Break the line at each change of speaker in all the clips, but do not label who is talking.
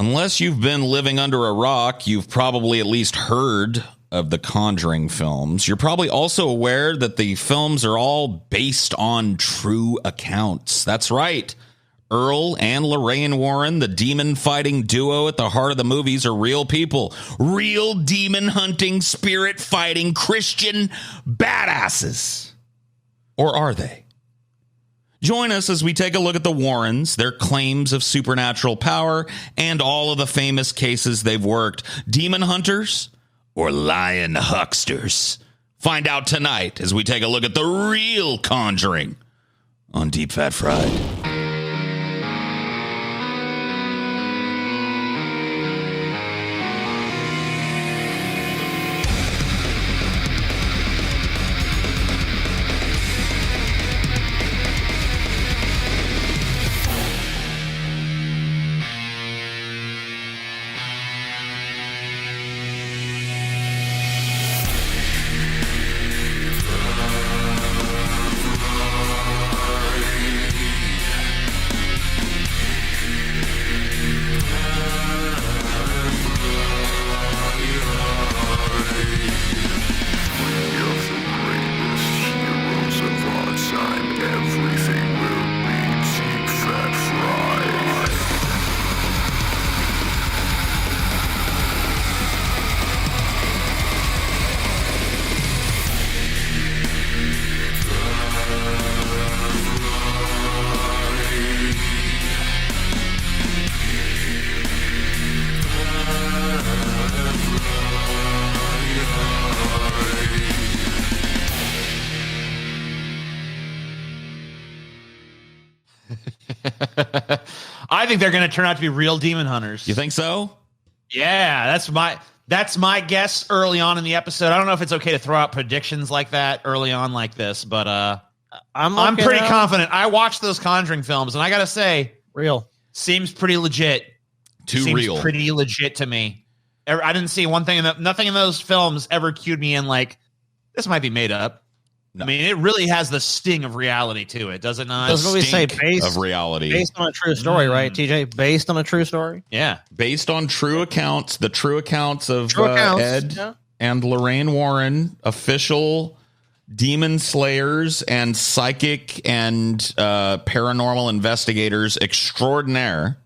Unless you've been living under a rock, you've probably at least heard of the Conjuring films. You're probably also aware that the films are all based on true accounts. That's right. Earl and Lorraine Warren, the demon-fighting duo at the heart of the movies, are real people. Real demon-hunting, spirit-fighting Christian badasses. Or are they? Join us as we take a look at the Warrens, their claims of supernatural power, and all of the famous cases they've worked. Demon hunters or lion hucksters? Find out tonight as we take a look at the real Conjuring on Deep Fat Fried.
I think they're going to turn out to be real demon hunters.
You think so?
Yeah, that's my guess early on in the episode. I don't know if it's okay to throw out predictions like that early on like this, but I'm pretty confident. I watched those Conjuring films, and I got to say,
real
seems pretty legit.
Real.
Pretty legit to me. I didn't see one thing nothing in those films ever cued me in like, this might be made up. No. I mean, it really has the sting of reality to it, does it not?
Doesn't we say based
of reality,
based on a true story, right, TJ? Based on a true story,
yeah.
Based on true accounts, the true accounts of Ed and Lorraine Warren, official demon slayers and psychic and paranormal investigators extraordinaire.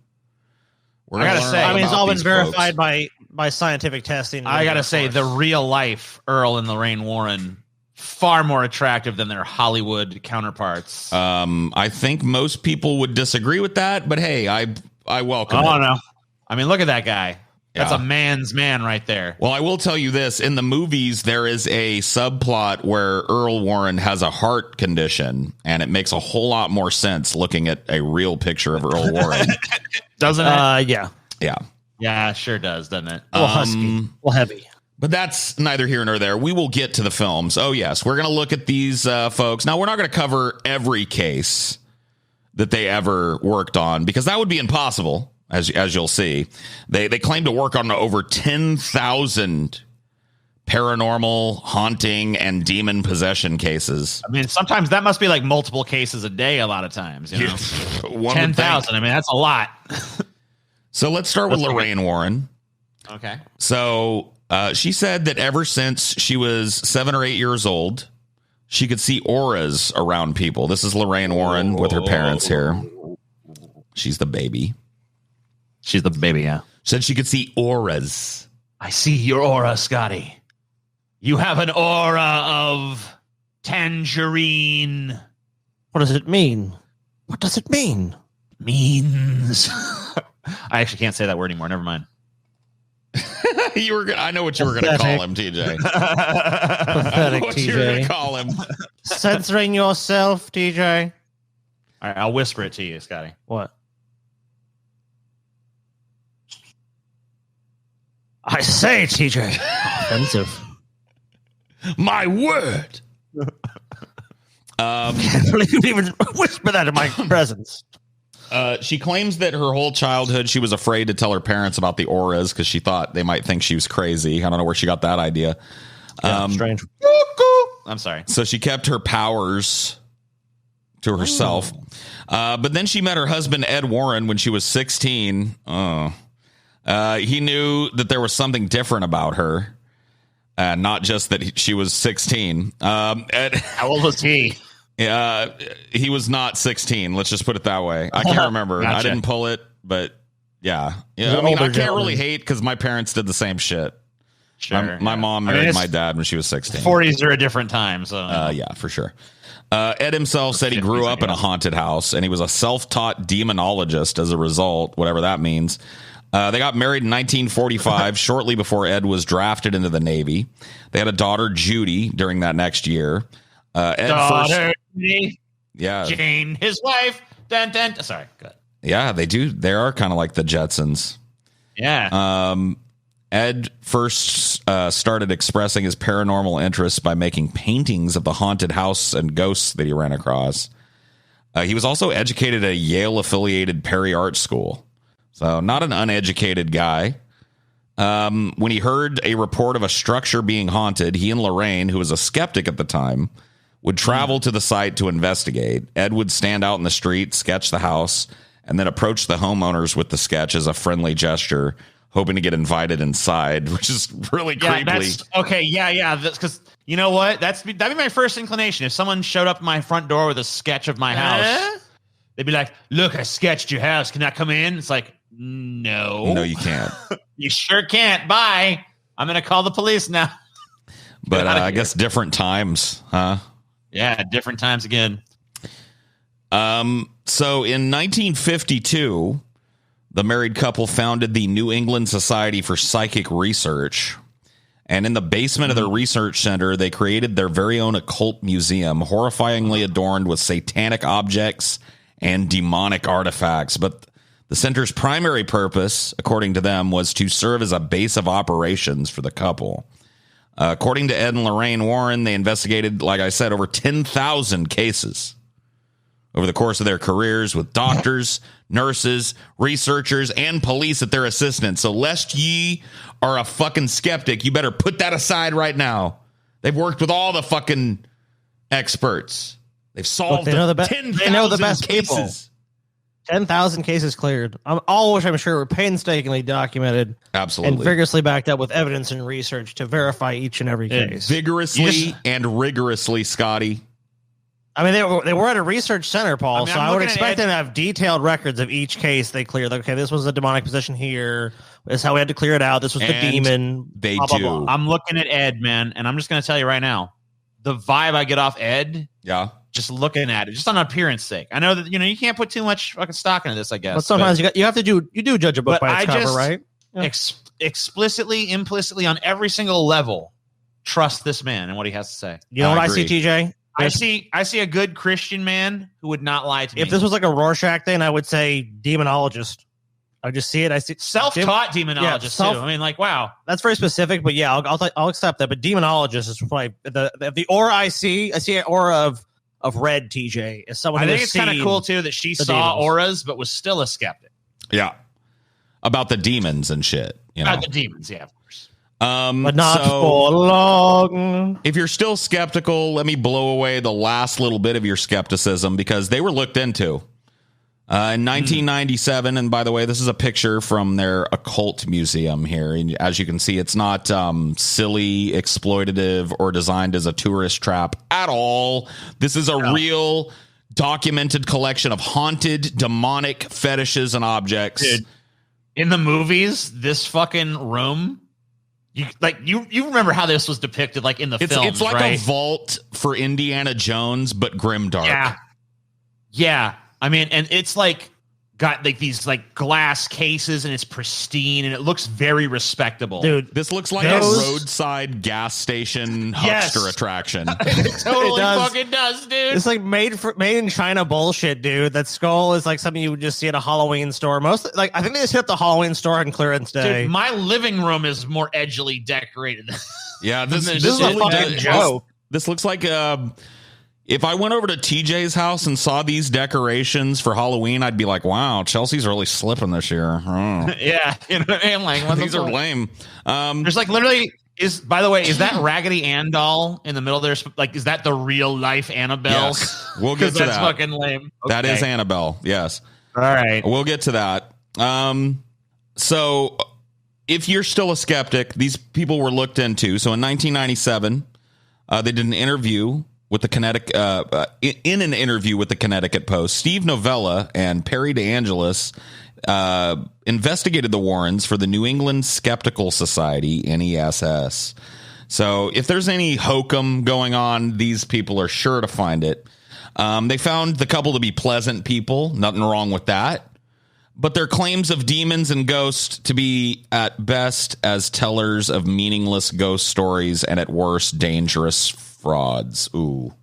I gotta say,
I mean, it's all been verified by scientific testing.
I gotta say, the real life Earl and Lorraine Warren, far more attractive than their Hollywood counterparts.
I think most people would disagree with that, but hey, I welcome it.
Oh, no. I mean, look at that guy. That's a man's man right there.
Well, I will tell you this. In the movies, there is a subplot where Earl Warren has a heart condition, and it makes a whole lot more sense looking at a real picture of Earl Warren.
Doesn't it?
Yeah.
Yeah.
Yeah, sure does, doesn't it?
A little husky. A little heavy.
But that's neither here nor there. We will get to the films. Oh, yes. We're going to look at these folks. Now, we're not going to cover every case that they ever worked on, because that would be impossible, as you'll see. They claim to work on over 10,000 paranormal, haunting, and demon possession cases.
I mean, sometimes that must be like multiple cases a day a lot of times. You know? 10,000. I mean, that's a lot.
So let's start with Lorraine Warren.
Okay.
So she said that ever since she was 7 or 8 years old, she could see auras around people. This is Lorraine Warren with her parents here. She's the baby.
She's the baby, yeah.
Said she could see auras.
I see your aura, Scotty. You have an aura of tangerine.
What does it mean? What does it mean?
Means. I actually can't say that word anymore. Never mind.
I know what you were going to call him, TJ.
Pathetic,
what
TJ.
you were going to call him.
Censoring yourself, TJ.
All right, I'll whisper it to you, Scotty.
What? I say, TJ. Offensive.
My word.
Can't believe you even whisper that in my presence.
She claims that her whole childhood she was afraid to tell her parents about the auras because she thought they might think she was crazy. I don't know where she got that idea.
Strange.
I'm sorry.
So she kept her powers to herself. But then she met her husband, Ed Warren, when she was 16. He knew that there was something different about her, not just that she was 16.
How old was he?
He was not 16. Let's just put it that way. I can't remember.
Gotcha.
I didn't pull it, but yeah. I mean, I can't really hate because my parents did the same shit.
Sure.
My mom married my dad when she was 16.
40s are a different time. So
yeah, for sure. Ed himself said he grew up in a haunted house and he was a self-taught demonologist as a result, whatever that means. They got married in 1945, shortly before Ed was drafted into the Navy. They had a daughter, Judy, during that next year. Yeah,
Jane, his wife. Dun, dun. Sorry, good.
Yeah, they do. They are kind of like the Jetsons.
Yeah.
Ed first started expressing his paranormal interests by making paintings of the haunted house and ghosts that he ran across. He was also educated at a Yale-affiliated Perry Art School, so not an uneducated guy. When he heard a report of a structure being haunted, he and Lorraine, who was a skeptic at the time, would travel to the site to investigate. Ed would stand out in the street, sketch the house, and then approach the homeowners with the sketch as a friendly gesture, hoping to get invited inside, which is really creepy.
Okay, yeah. Because you know what? That'd be my first inclination. If someone showed up at my front door with a sketch of my house, they'd be like, "Look, I sketched your house. Can I come in?" It's like, no,
you can't.
You sure can't. Bye. I'm gonna call the police now.
But I guess different times, huh?
Yeah, different times again.
So in 1952, the married couple founded the New England Society for Psychic Research. And in the basement of their research center, they created their very own occult museum, horrifyingly adorned with satanic objects and demonic artifacts. But the center's primary purpose, according to them, was to serve as a base of operations for the couple. According to Ed and Lorraine Warren, they investigated, like I said, over 10,000 cases over the course of their careers with doctors, nurses, researchers, and police at their assistance. So lest ye are a fucking skeptic, you better put that aside right now. They've worked with all the fucking experts. They've solved 10,000
they know the best
cases.
People. 10,000 cases cleared. All which I'm sure were painstakingly documented.
Absolutely.
And vigorously backed up with evidence and research to verify each and every case.
Vigorously and rigorously, Scotty.
I mean, they were at a research center, Paul, so I would expect them to have detailed records of each case they cleared. Like, okay, this was a demonic possession here. This is how we had to clear it out. This was the demon.
They
blah,
do.
blah, blah.
I'm looking at Ed, man, and I'm just going to tell you right now, the vibe I get off Ed, just looking at it, just on appearance sake. I know that, you can't put too much fucking stock into this, I guess.
But sometimes you have to do judge a book by its cover, right?
Yeah. Explicitly, implicitly, on every single level, trust this man and what he has to say.
You know what I see, TJ?
I see a good Christian man who would not lie to me.
If this was like a Rorschach thing, I would say demonologist. I just see it. I see
self-taught demonologist too. I mean, like, wow,
that's very specific. But yeah, I'll accept that. But demonologist is probably the aura I see. I see an aura of red. TJ is someone.
I think it's kind of cool too that she saw auras, but was still a skeptic.
Yeah, about the demons and shit.
About the demons, yeah.
But not for long.
If you're still skeptical, let me blow away the last little bit of your skepticism because they were looked into. In 1997, and by the way, this is a picture from their occult museum here. And as you can see, it's not silly, exploitative, or designed as a tourist trap at all. This is a real documented collection of haunted, demonic fetishes and objects.
Dude, in the movies, this fucking room... You remember how this was depicted, like in the films,
it's like
right?
a vault for Indiana Jones, but grimdark.
Yeah. I mean, and it's like got like these like glass cases, and it's pristine, and it looks very respectable.
Dude, this looks like a roadside gas station huckster attraction.
It totally fucking does, dude.
It's like made in China bullshit, dude. That skull is like something you would just see at a Halloween store. I think they just hit the Halloween store on clearance day.
Dude, my living room is more edgily decorated.
Yeah, this is
a fucking joke.
This looks like if I went over to TJ's house and saw these decorations for Halloween, I'd be like, wow, Chelsea's really slipping this year. Oh.
Yeah. You know what I mean? Like,
these are lame.
There's like literally by the way, is that Raggedy Ann doll in the middle there? Like, is that the real life Annabelle?
Yes. We'll get to
that's
that.
Fucking lame. Okay.
That is Annabelle. Yes.
All right.
We'll get to that. So if you're still a skeptic, these people were looked into. So in 1997, they did an interview with the Connecticut, in an interview with the Connecticut Post, Steve Novella and Perry DeAngelis investigated the Warrens for the New England Skeptical Society, NESS. So if there's any hokum going on, these people are sure to find it. They found the couple to be pleasant people. Nothing wrong with that. But their claims of demons and ghosts to be at best as tellers of meaningless ghost stories and at worst dangerous frauds. Ooh.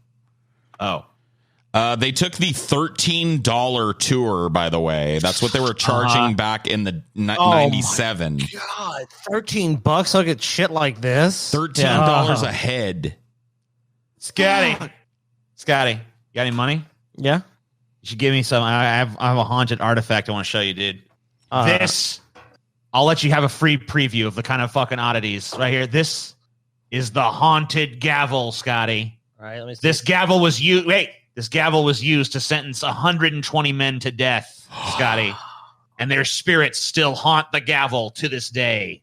Oh.
They took the $13 tour, by the way. That's what they were charging back in the 97.
God, $13. I'll get shit like this.
$13 a head.
Scotty, you got any money?
Yeah.
You should give me some. I have a haunted artifact I want to show you, dude. This, I'll let you have a free preview of the kind of fucking oddities right here. This is the haunted gavel, Scotty.
All right, let me see.
This gavel was used. Wait. This gavel was used to sentence 120 men to death, Scotty. And their spirits still haunt the gavel to this day.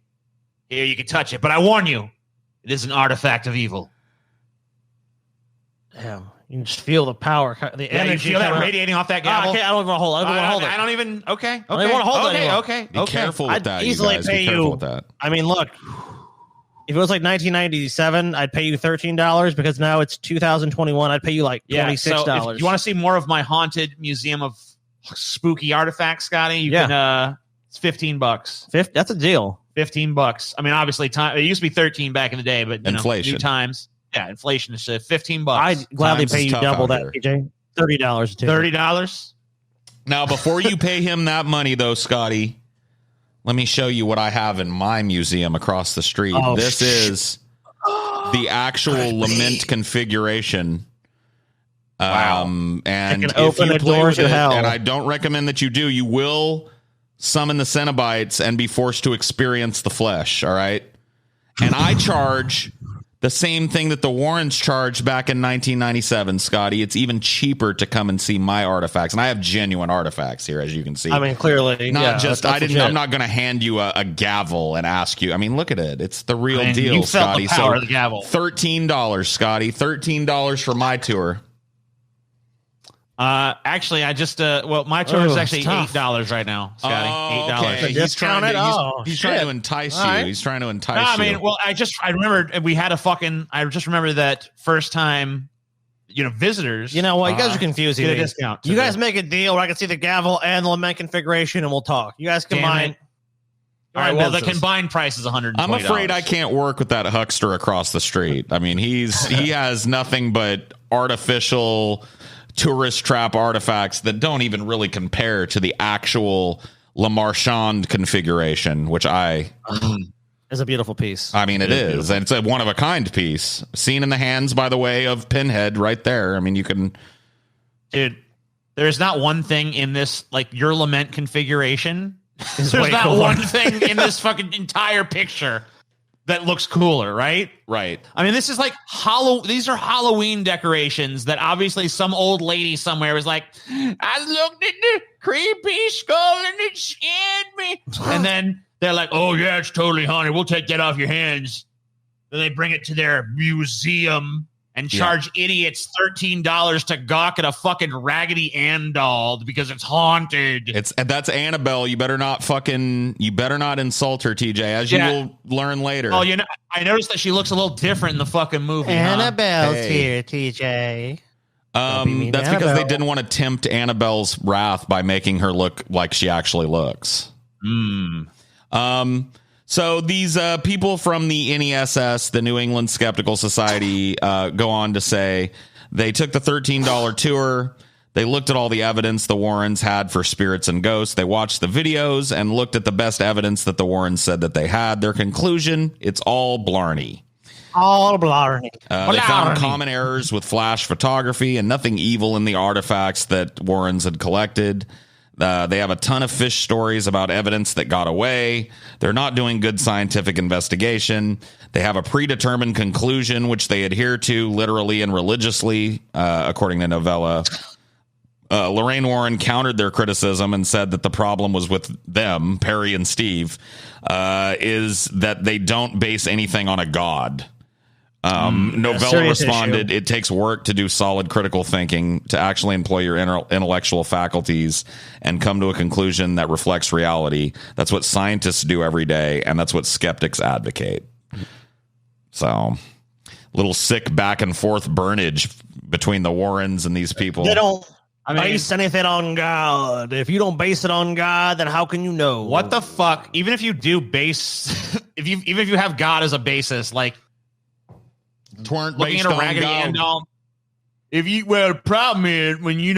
Here, you can touch it. But I warn you, it is an artifact of evil.
Damn. You can just feel the power, the energy.
You feel that radiating off that gavel?
Okay, I don't even hold it.
I don't even. Okay.
I don't want to hold it anymore.
Okay.
Be careful with that.
I'd easily pay you. With that. I mean, look. If it was like 1997, I'd pay you $13 because now it's 2021. I'd pay you like $26.
So if you want to see more of my haunted museum of spooky artifacts, Scotty, you can. It's $15.
That's a deal.
$15. I mean, obviously, time. It used to be 13 back in the day, but
inflation.
New times. Yeah, inflation is $15.
I'd gladly pay you double that, PJ. $30 too.
$30.
Now, before you pay him that money, though, Scotty, let me show you what I have in my museum across the street. This is the actual lament configuration.
Wow.
And
it can open the doors to hell.
And I don't recommend that you do. You will summon the Cenobites and be forced to experience the flesh. All right. And I charge the same thing that the Warrens charged back in 1997, Scotty. It's even cheaper to come and see my artifacts. And I have genuine artifacts here, as you can see.
I mean, clearly.
I'm not going to hand you a gavel and ask you. I mean, look at it. It's the real deal,
you felt
Scotty.
The power of the gavel.
$13, Scotty. $13 for my tour.
Actually, I just my tour is actually $8 right now, Scotty. $8.
Okay. He's trying to entice you. Right. He's trying to entice you.
I mean, well, I remember we had I just remember that first time, visitors.
You know what? You guys are confusing me.
Discount.
You guys make a deal where I can see the gavel and the lament configuration, and we'll talk. You guys combine.
All right. Well, the combined price is $120.
I'm afraid I can't work with that huckster across the street. I mean, he has nothing but artificial tourist trap artifacts that don't even really compare to the actual Le Marchand configuration, which
is a beautiful piece.
I mean, it is. And it's a one-of-a-kind piece. Seen in the hands, by the way, of Pinhead right there. I mean, you can...
Dude, there's not one thing in this, like, your lament configuration. There's not one thing in this fucking entire picture that looks cooler, right?
Right.
I mean, this is like these are Halloween decorations that obviously some old lady somewhere was like, I looked at the creepy skull and it scared me. And then they're like, oh, yeah, it's totally haunted. We'll take that off your hands. Then they bring it to their museum and charge idiots $13 to gawk at a fucking Raggedy Ann doll because it's haunted.
That's Annabelle. You better not insult her, TJ, as you will learn later.
Oh, I noticed that she looks a little different in the fucking movie.
Annabelle's here, TJ.
That's because they didn't want to tempt Annabelle's wrath by making her look like she actually looks. So these people from the NESS, the New England Skeptical Society, go on to say they took the $13 tour. They looked at all the evidence the Warrens had for spirits and ghosts. They watched the videos and looked at the best evidence that the Warrens said that they had. Their conclusion, it's all blarney.
All blarney.
They found common errors with flash photography and nothing evil in the artifacts that Warrens had collected. They have a ton of fish stories about evidence that got away. They're not doing good scientific investigation. They have a predetermined conclusion, which they adhere to literally and religiously, according to Novella. Lorraine Warren countered their criticism and said that the problem was with them, Perry and Steve, is that they don't base anything on a god. Novella responded, "It takes work to do solid critical thinking, to actually employ your intellectual faculties and come to a conclusion that reflects reality. That's what scientists do every day, and that's what skeptics advocate." So, little sick back and forth burnage between the Warrens and these people.
They don't base anything on God. If you don't base it on God, then how can you know?
What the fuck? Even if you do base, even if you have God as a basis, like, looking at a Raggedy Ann doll. The problem is when you're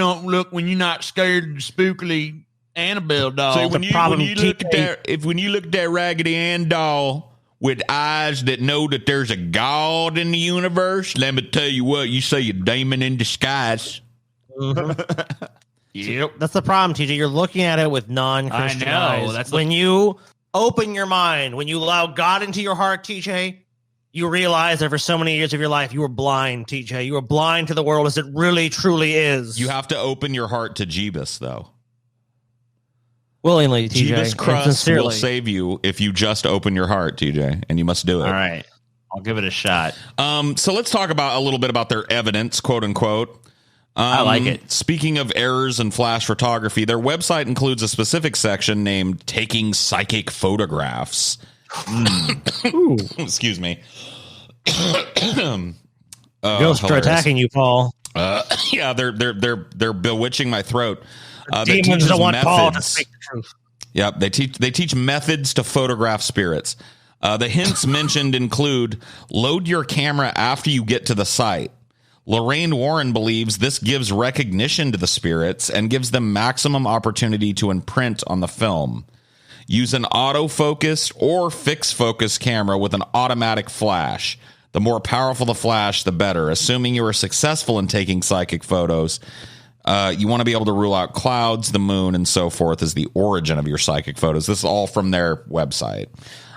not scared of the spookily Annabelle doll.
So when you look at that Raggedy Ann doll with eyes that know that there's a God in the universe, let me tell you what, you see a demon in disguise.
Mm-hmm. Yep, that's the problem, TJ. You're looking at it with non-Christian eyes. That's when you open your mind, when you allow God into your heart, TJ. You realize that for so many years of your life, you were blind, TJ. You were blind to the world as it really, truly is.
You have to open your heart to Jeebus, though.
Willingly, TJ.
Jeebus Crust will save you if you just open your heart, TJ, and you must do it.
All right. I'll give it a shot.
So let's talk about a little bit about their evidence, quote unquote.
I like it.
Speaking of errors in flash photography, their website includes a specific section named Taking Psychic Photographs. Excuse me.
Ghosts are attacking you, Paul.
Yeah, they're bewitching my throat.
Demons don't want Paul to speak the truth.
Yep, they teach methods to photograph spirits. The hints mentioned include load your camera after you get to the site. Lorraine Warren believes this gives recognition to the spirits and gives them maximum opportunity to imprint on the film. Use an autofocused or fixed focus camera with an automatic flash. The more powerful the flash, the better. Assuming you are successful in taking psychic photos, you want to be able to rule out clouds, the moon, and so forth as the origin of your psychic photos. This is all from their website.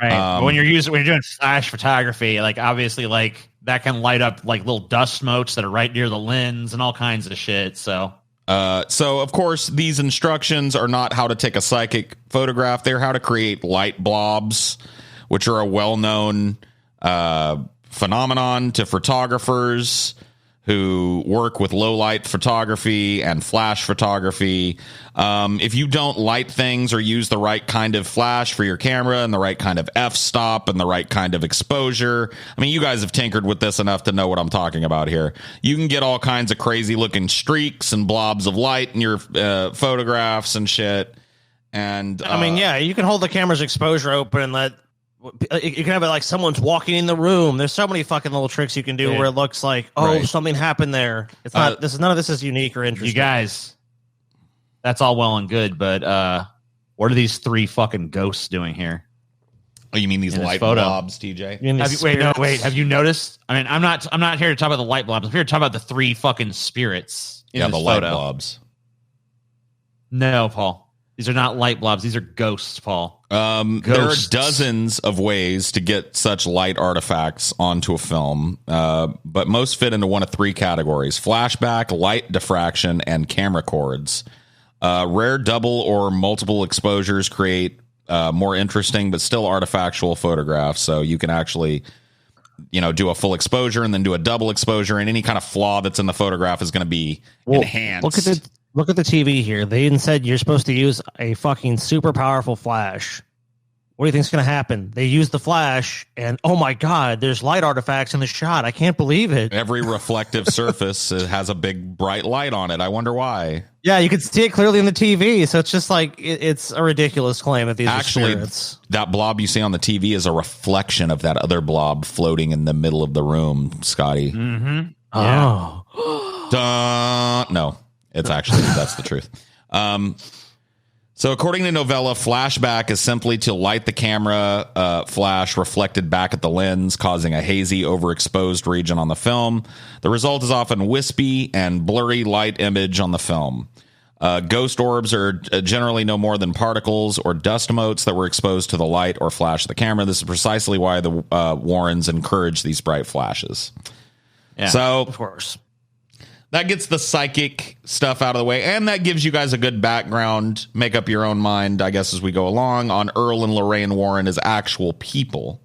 Right. When you're doing flash photography, like obviously, like that can light up like little dust motes that are right near the lens and all kinds of shit. So of course, these instructions are not how to take a psychic photograph. They're how to create light blobs, which are a well-known phenomenon to photographers who work with low light photography and flash photography. If you don't light things or use the right kind of flash for your camera and the right kind of f-stop and the right kind of exposure, I mean, you guys have tinkered with this enough to know what I'm talking about here. You can get all kinds of crazy looking streaks and blobs of light in your photographs and shit. And
I mean, yeah, you can hold the camera's exposure open and let. You can have it like someone's walking in the room. There's so many fucking little tricks you can do where it looks like, something happened there. It's not. None of this is unique or interesting.
You guys, that's all well and good, but what are these three fucking ghosts doing here?
Oh, you mean these light blobs, TJ?
Have you noticed? I mean, I'm not here to talk about the light blobs. I'm here to talk about the three fucking spirits. In this
light blobs.
No, Paul. These are not light blobs. These are ghosts, Paul.
There are dozens of ways to get such light artifacts onto a film, but most fit into one of three categories: flashback, light diffraction, and camera cords. Rare double or multiple exposures create more interesting but still artifactual photographs. So you can actually, do a full exposure and then do a double exposure, and any kind of flaw that's in the photograph is going to be enhanced.
Look at the TV here. They even said you're supposed to use a fucking super powerful flash. What do you think's going to happen? They use the flash, and oh my god, there's light artifacts in the shot. I can't believe it.
Every reflective surface has a big bright light on it. I wonder why.
Yeah, you can see it clearly in the TV. So it's just like it's a ridiculous claim that these are spirits.
That blob you see on the TV is a reflection of that other blob floating in the middle of the room, Scotty.
Mm-hmm.
Yeah.
Oh, no. It's actually, that's the truth. So according to Novella, flashback is simply to light the camera flash reflected back at the lens, causing a hazy, overexposed region on the film. The result is often wispy and blurry light image on the film. Ghost orbs are generally no more than particles or dust motes that were exposed to the light or flash of the camera. This is precisely why the Warrens encourage these bright flashes.
Yeah, so, of course.
that gets the psychic stuff out of the way, and that gives you guys a good background. Make up your own mind, I guess, as we go along on Earl and Lorraine Warren as actual people.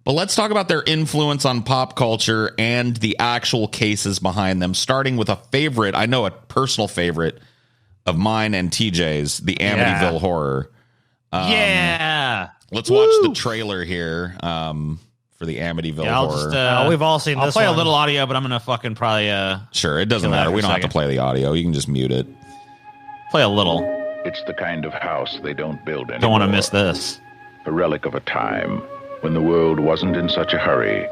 But let's talk about their influence on pop culture and the actual cases behind them, starting with a favorite, I know a personal favorite of mine and TJ's, the Amityville Horror. Let's watch the trailer here for the Amityville Horror.
We've all seen this.
I'll play a little audio, but I'm going to fucking probably...
Sure, it doesn't matter. We don't have to play the audio. You can just mute it.
Play a little.
It's the kind of house they don't build anymore.
Don't want to miss this.
A relic of a time when the world wasn't in such a hurry,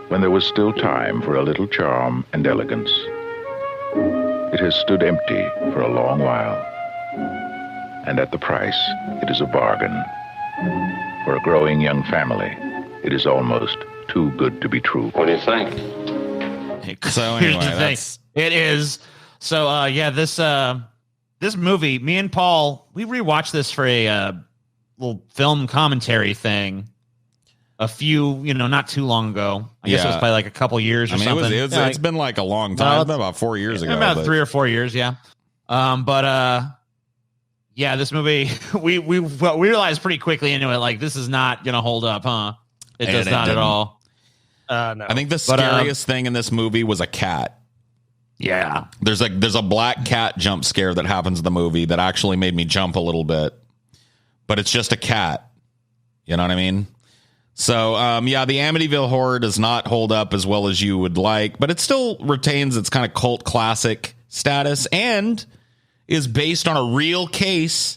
when there was still time for a little charm and elegance. It has stood empty for a long while, and at the price, it is a bargain. For a growing young family, it is almost too good to be true.
What do you think?
So anyway,
it is. So this movie, me and Paul, we rewatched this for a little film commentary thing a few, not too long ago. I guess it was probably like a couple years or something.
It's been like a long time. It's been about 4 years ago.
About 3 or 4 years, yeah. This movie, we realized pretty quickly into it, like, this is not going to hold up, huh? It does not at all.
No. I think the scariest thing in this movie was a cat.
Yeah.
There's a black cat jump scare that happens in the movie that actually made me jump a little bit. But it's just a cat. You know what I mean? So, the Amityville Horror does not hold up as well as you would like, but it still retains its kind of cult classic status and is based on a real case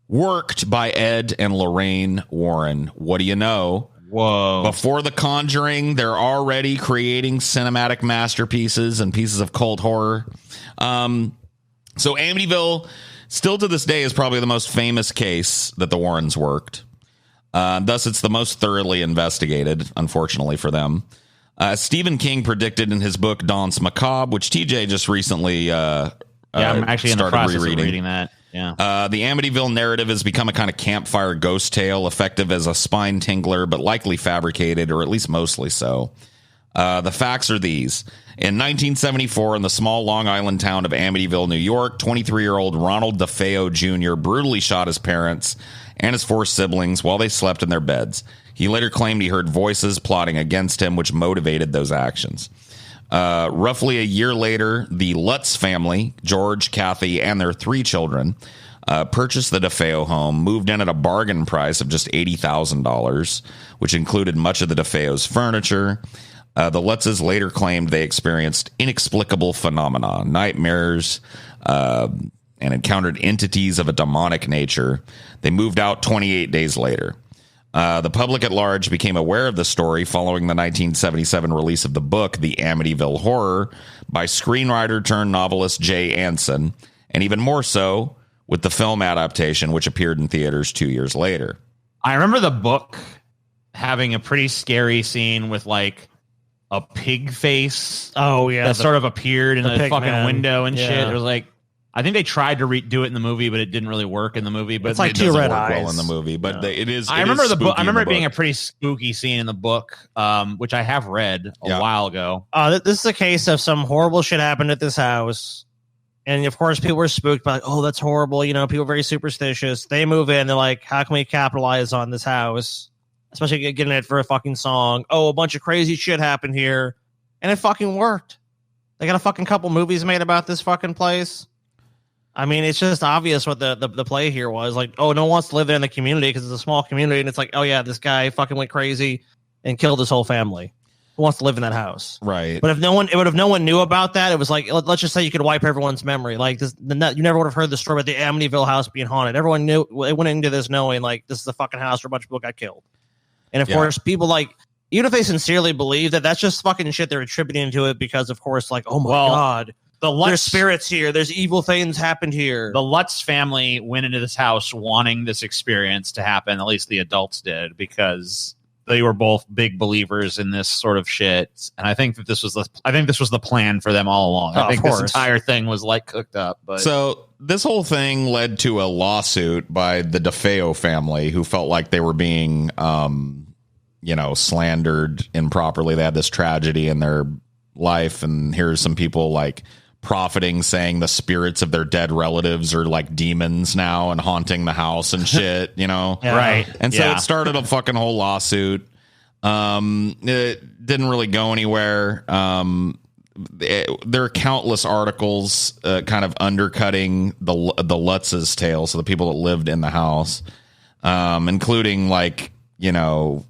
worked by Ed and Lorraine Warren. What do you know?
Whoa.
Before The Conjuring, they're already creating cinematic masterpieces and pieces of cult horror. So Amityville, still to this day, is probably the most famous case that the Warrens worked. Thus, it's the most thoroughly investigated, unfortunately for them. Stephen King predicted in his book Danse Macabre, which TJ just recently
I'm actually in the process of reading that. Yeah.
The Amityville narrative has become a kind of campfire ghost tale, effective as a spine tingler, but likely fabricated, or at least mostly so. The facts are these. In 1974, in the small Long Island town of Amityville, New York, 23-year-old Ronald DeFeo Jr. brutally shot his parents and his 4 siblings while they slept in their beds. He later claimed he heard voices plotting against him, which motivated those actions. Roughly a year later, the Lutz family, George, Kathy, and their 3 children, purchased the DeFeo home, moved in at a bargain price of just $80,000, which included much of the DeFeo's furniture. The Lutzes later claimed they experienced inexplicable phenomena, nightmares, and encountered entities of a demonic nature. They moved out 28 days later. The public at large became aware of the story following the 1977 release of the book, The Amityville Horror, by screenwriter turned novelist Jay Anson, and even more so with the film adaptation, which appeared in theaters 2 years later.
I remember the book having a pretty scary scene with like a pig face.
Oh, yeah.
That sort of appeared in the fucking window and shit.
Yeah.
It was like, I think they tried to redo it in the movie, but it didn't really work in the movie. But
it's like
it
2 red eyes.
Well in the movie, but it is.
I remember the book. I remember it being
a
a pretty spooky scene in the book, which I have read a while ago.
This is a case of some horrible shit happened at this house, and of course people were spooked by, like, oh, that's horrible. People are very superstitious. They move in. They're like, how can we capitalize on this house? Especially getting it for a fucking song. Oh, a bunch of crazy shit happened here, and it fucking worked. They got a fucking couple movies made about this fucking place. I mean, it's just obvious what the play here was. Like, oh, no one wants to live there in the community because it's a small community. And it's like, oh, yeah, this guy fucking went crazy and killed his whole family. Who wants to live in that house?
Right.
But if no one knew about that, it was like, let's just say you could wipe everyone's memory. Like, you never would have heard the story about the Amityville house being haunted. Everyone knew. They went into this knowing, like, this is a fucking house where a bunch of people got killed. And, of course, people, like, even if they sincerely believe that, that's just fucking shit they're attributing to it because, of course, like, oh, my God. There's spirits here. There's evil things happened here.
The Lutz family went into this house wanting this experience to happen. At least the adults did, because they were both big believers in this sort of shit. And I think that this was the plan for them all along. I think this entire thing was like cooked up. But
so this whole thing led to a lawsuit by the DeFeo family, who felt like they were being, slandered improperly. They had this tragedy in their life, and here's some people like profiting, saying the spirits of their dead relatives are like demons now and haunting the house and shit, you know?
Right.
And so it started a fucking whole lawsuit. It didn't really go anywhere. There are countless articles kind of undercutting the Lutz's tale, so the people that lived in the house, including like, you know,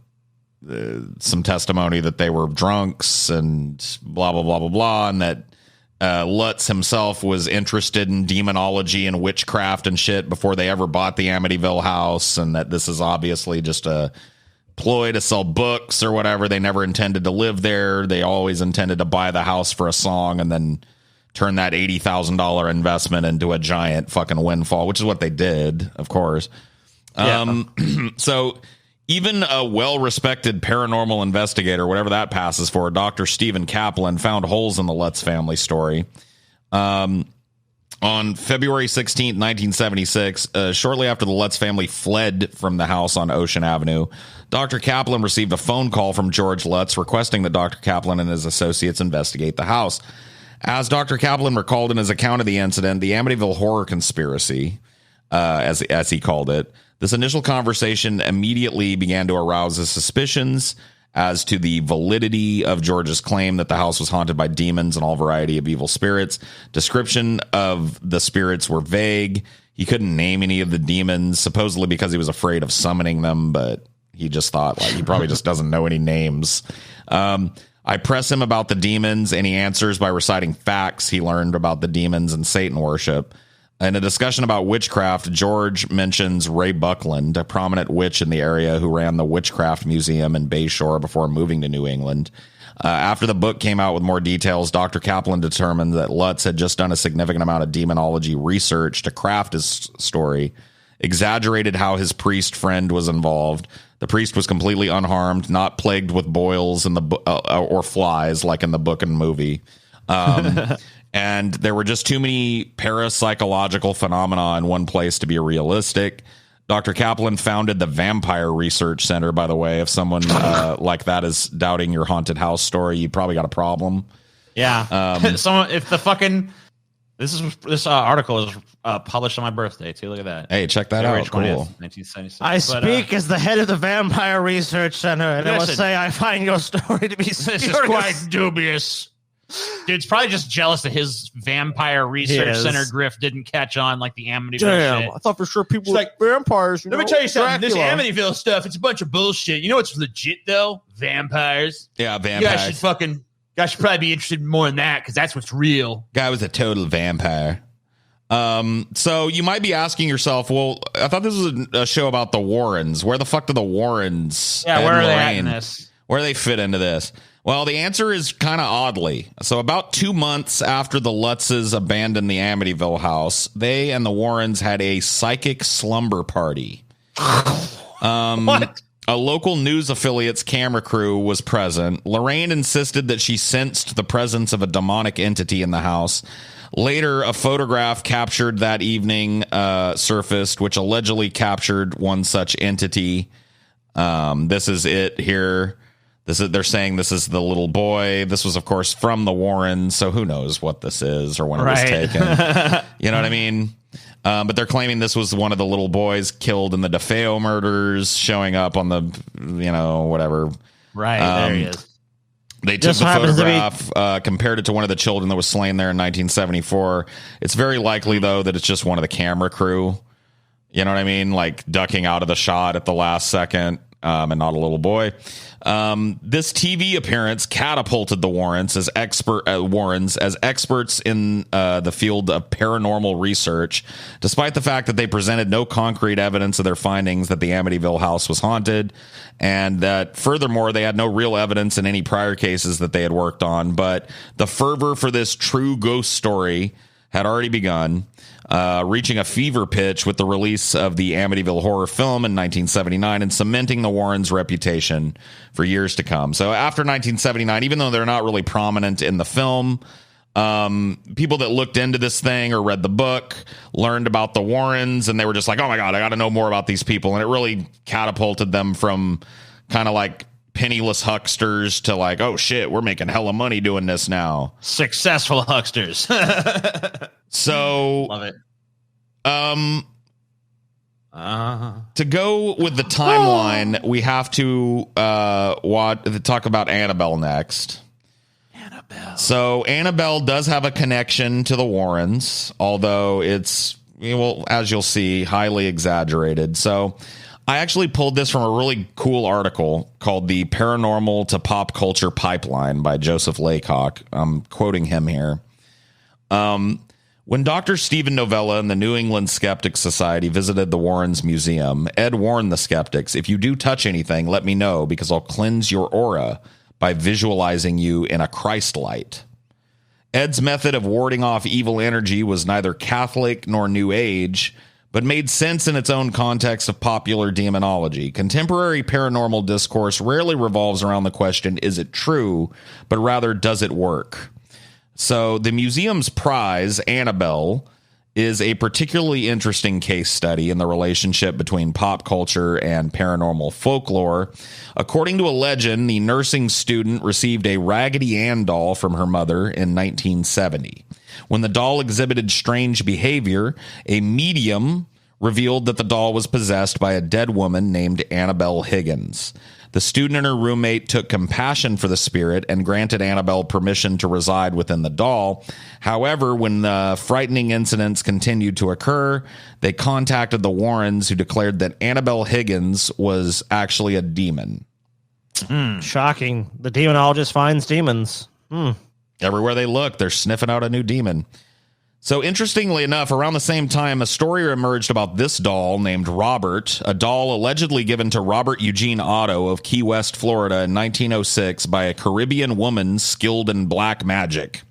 some testimony that they were drunks and blah, blah, blah, blah, blah, and that Lutz himself was interested in demonology and witchcraft and shit before they ever bought the Amityville house, and that this is obviously just a ploy to sell books or whatever. They never intended to live there. They always intended to buy the house for a song and then turn that $80,000 investment into a giant fucking windfall, which is what they did, of course. So even a well-respected paranormal investigator, whatever that passes for, Dr. Stephen Kaplan, found holes in the Lutz family story. On February 16th, 1976, shortly after the Lutz family fled from the house on Ocean Avenue, Dr. Kaplan received a phone call from George Lutz requesting that Dr. Kaplan and his associates investigate the house. As Dr. Kaplan recalled in his account of the incident, the Amityville horror conspiracy, as he called it, this initial conversation immediately began to arouse his suspicions as to the validity of George's claim that the house was haunted by demons and all variety of evil spirits. Description of the spirits were vague. He couldn't name any of the demons, supposedly because he was afraid of summoning them, but he just thought, like, he probably just doesn't know any names. I press him about the demons, and he answers by reciting facts he learned about the demons and Satan worship. In a discussion about witchcraft, George mentions Ray Buckland, a prominent witch in the area who ran the Witchcraft Museum in Bayshore before moving to New England. After the book came out with more details, Dr. Kaplan determined that Lutz had just done a significant amount of demonology research to craft his story, exaggerated how his priest friend was involved. The priest was completely unharmed, not plagued with boils in the or flies like in the book and movie. And there were just too many parapsychological phenomena in one place to be realistic. Dr. Kaplan founded the Vampire Research Center, by the way. If someone like that is doubting your haunted house story, you probably got a problem.
Yeah. This article is published on my birthday, too. Look at that.
Hey, check that
February
out.
20th,
Cool.
1976.
I speak as the head of the Vampire Research Center, and I will say I find your story to be
this is quite dubious. Dude, it's probably just jealous that his Vampire Research Center grift didn't catch on like the Amityville shit.
I thought for sure people were like vampires.
Let me tell you something. This Amityville stuff, it's a bunch of bullshit. You know what's legit, though? Vampires.
Yeah, vampires.
You guys should probably be interested more in that because that's what's real.
Guy was a total vampire. So you might be asking yourself, well, I thought this was a show about the Warrens. Where the fuck do the Warrens
where are they at in this?
Where do they fit into this? Well, the answer is kind of oddly. So about 2 months after the Lutzes abandoned the Amityville house, they and the Warrens had a psychic slumber party.
What?
A local news affiliate's camera crew was present. Lorraine insisted that she sensed the presence of a demonic entity in the house. Later, a photograph captured that evening surfaced, which allegedly captured one such entity. This is it here. They're saying this is the little boy. This was, of course, from the Warrens, so who knows what this is or when it was taken. You know what I mean? But they're claiming this was one of the little boys killed in the DeFeo murders, showing up on the, whatever.
Right, there he is.
They took the photograph, compared it to one of the children that was slain there in 1974. It's very likely, though, that it's just one of the camera crew. You know what I mean? Like ducking out of the shot at the last second. And not a little boy. This TV appearance catapulted the Warrens as experts in the field of paranormal research, despite the fact that they presented no concrete evidence of their findings that the Amityville house was haunted, and that furthermore they had no real evidence in any prior cases that they had worked on. But the fervor for this true ghost story had already begun, reaching a fever pitch with the release of the Amityville horror film in 1979 and cementing the Warrens' reputation for years to come. So after 1979, even though they're not really prominent in the film, people that looked into this thing or read the book learned about the Warrens, and they were just like, oh my God, I got to know more about these people. And it really catapulted them from kind of like penniless hucksters to like, oh shit, we're making hella money doing this now.
Successful hucksters.
So
love it.
To go with the timeline, we have to talk about Annabelle next. So Annabelle does have a connection to the Warrens, although it's, well, as you'll see, highly exaggerated. So I actually pulled this from a really cool article called The Paranormal to Pop Culture Pipeline by Joseph Laycock. I'm quoting him here. When Dr. Stephen Novella and the New England Skeptics Society visited the Warrens Museum, Ed warned the skeptics, if you do touch anything, let me know, because I'll cleanse your aura by visualizing you in a Christ light. Ed's method of warding off evil energy was neither Catholic nor New Age, but made sense in its own context of popular demonology. Contemporary paranormal discourse rarely revolves around the question, is it true, but rather, does it work? So the museum's prize, Annabelle, is a particularly interesting case study in the relationship between pop culture and paranormal folklore. According to a legend, the nursing student received a Raggedy Ann doll from her mother in 1970. When the doll exhibited strange behavior, a medium revealed that the doll was possessed by a dead woman named Annabelle Higgins. The student and her roommate took compassion for the spirit and granted Annabelle permission to reside within the doll. However, when the frightening incidents continued to occur, they contacted the Warrens, who declared that Annabelle Higgins was actually a demon.
Shocking. The demonologist finds demons.
Everywhere they look, they're sniffing out a new demon. So interestingly enough, around the same time, a story emerged about this doll named Robert, a doll allegedly given to Robert Eugene Otto of Key West, Florida in 1906 by a Caribbean woman skilled in black magic.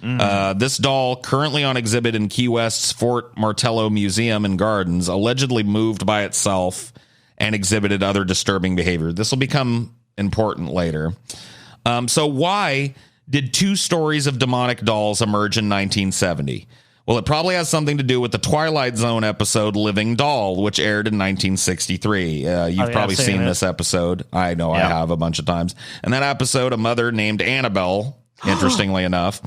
This doll, currently on exhibit in Key West's Fort Martello Museum and Gardens, allegedly moved by itself and exhibited other disturbing behavior. This will become important later. So why did two stories of demonic dolls emerge in 1970? Well, it probably has something to do with the Twilight Zone episode Living Doll, which aired in 1963. You've probably seen this episode. I know I have a bunch of times. And that episode, a mother named Annabelle, interestingly enough,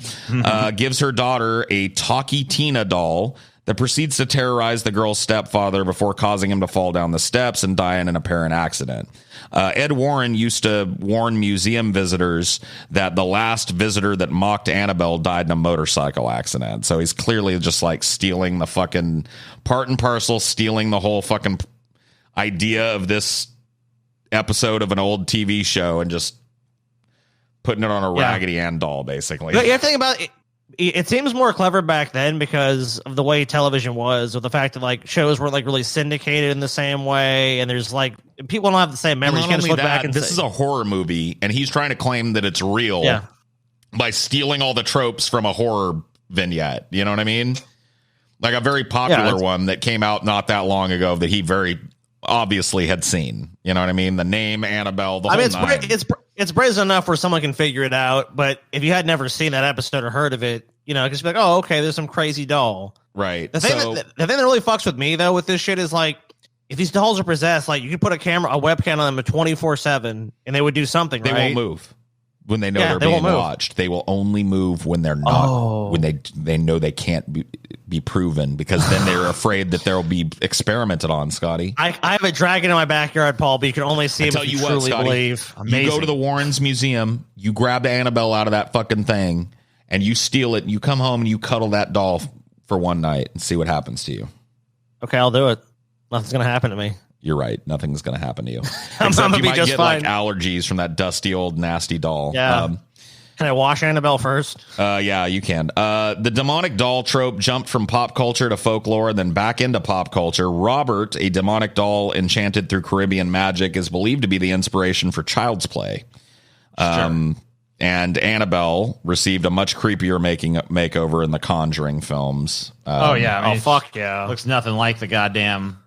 gives her daughter a Talkie Tina doll that proceeds to terrorize the girl's stepfather before causing him to fall down the steps and die in an apparent accident. Ed Warren used to warn museum visitors that the last visitor that mocked Annabelle died in a motorcycle accident. So he's clearly just like stealing the fucking part and parcel, stealing the whole fucking idea of this episode of an old TV show and just putting it on a Raggedy Ann doll, basically.
But you think about it. It seems more clever back then because of the way television was, with the fact that like shows weren't like really syndicated in the same way, and there's like people don't have the same memories. You can't just look back and
this is a horror movie, and he's trying to claim that it's real by stealing all the tropes from a horror vignette. You know what I mean? Like a very popular one that came out not that long ago that he very obviously had seen. You know what I mean? The name Annabelle. The whole nine.
It's brazen enough where someone can figure it out, but if you had never seen that episode or heard of it, you know, just be like, oh, okay, there's some crazy doll.
Right.
The thing that really fucks with me though with this shit is like, if these dolls are possessed, like you could put a webcam on them 24/7, and they would do something. They
won't move when they know they're being watched. They will only move when they're not. When they know they can't be proven, because then they're afraid that they'll be experimented on. Scotty,
I have a dragon in my backyard, Paul, but you can only see him if you truly believe.
Amazing. You go to the Warrens Museum, you grab Annabelle out of that fucking thing, and you steal it. And you come home and you cuddle that doll for one night and see what happens to you.
Okay, I'll do it. Nothing's gonna happen to me.
You're right. Nothing's going to happen to you.
I'm
Except
gonna
you
be
might
just
get
fine.
like allergies from that dusty old nasty doll.
Yeah. Can I wash Annabelle first?
Yeah, you can. The demonic doll trope jumped from pop culture to folklore and then back into pop culture. Robert, a demonic doll enchanted through Caribbean magic, is believed to be the inspiration for Child's Play. And Annabelle received a much creepier makeover in the Conjuring films.
Fuck yeah. Looks nothing like the goddamn...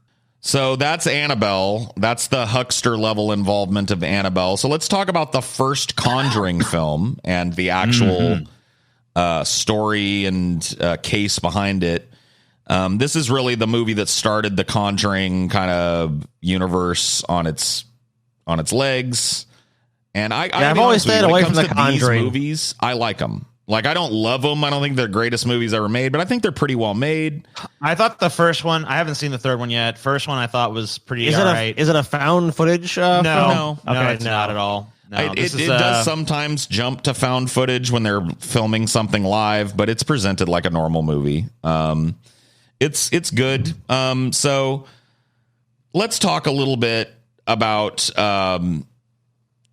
So that's Annabelle. That's the huckster level involvement of Annabelle. So let's talk about the first Conjuring film and the actual story and case behind it. This is really the movie that started the Conjuring kind of universe on its legs. And
I've always stayed away from the Conjuring
movies. I like them. Like, I don't love them. I don't think they're the greatest movies ever made, but I think they're pretty well made.
I thought the first one, I haven't seen the third one yet. First one I thought was pretty all right.
Is it a found footage film?
No, it's not at all. No,
it does sometimes jump to found footage when they're filming something live, but it's presented like a normal movie. It's good. So let's talk a little bit about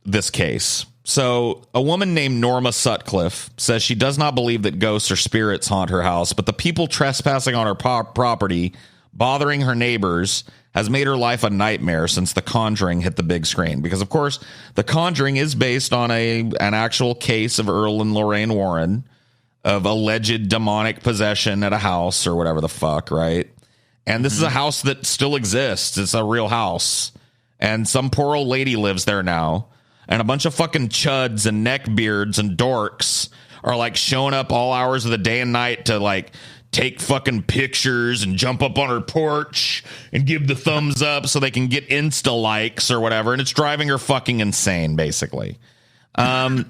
this case. So a woman named Norma Sutcliffe says she does not believe that ghosts or spirits haunt her house, but the people trespassing on her property, bothering her neighbors, has made her life a nightmare since The Conjuring hit the big screen. Because, of course, The Conjuring is based on an actual case of Earl and Lorraine Warren of alleged demonic possession at a house or whatever the fuck, right? And this is a house that still exists. It's a real house. And some poor old lady lives there now. And a bunch of fucking chuds and neckbeards and dorks are like showing up all hours of the day and night to like take fucking pictures and jump up on her porch and give the thumbs up so they can get Insta likes or whatever. And it's driving her fucking insane, basically. The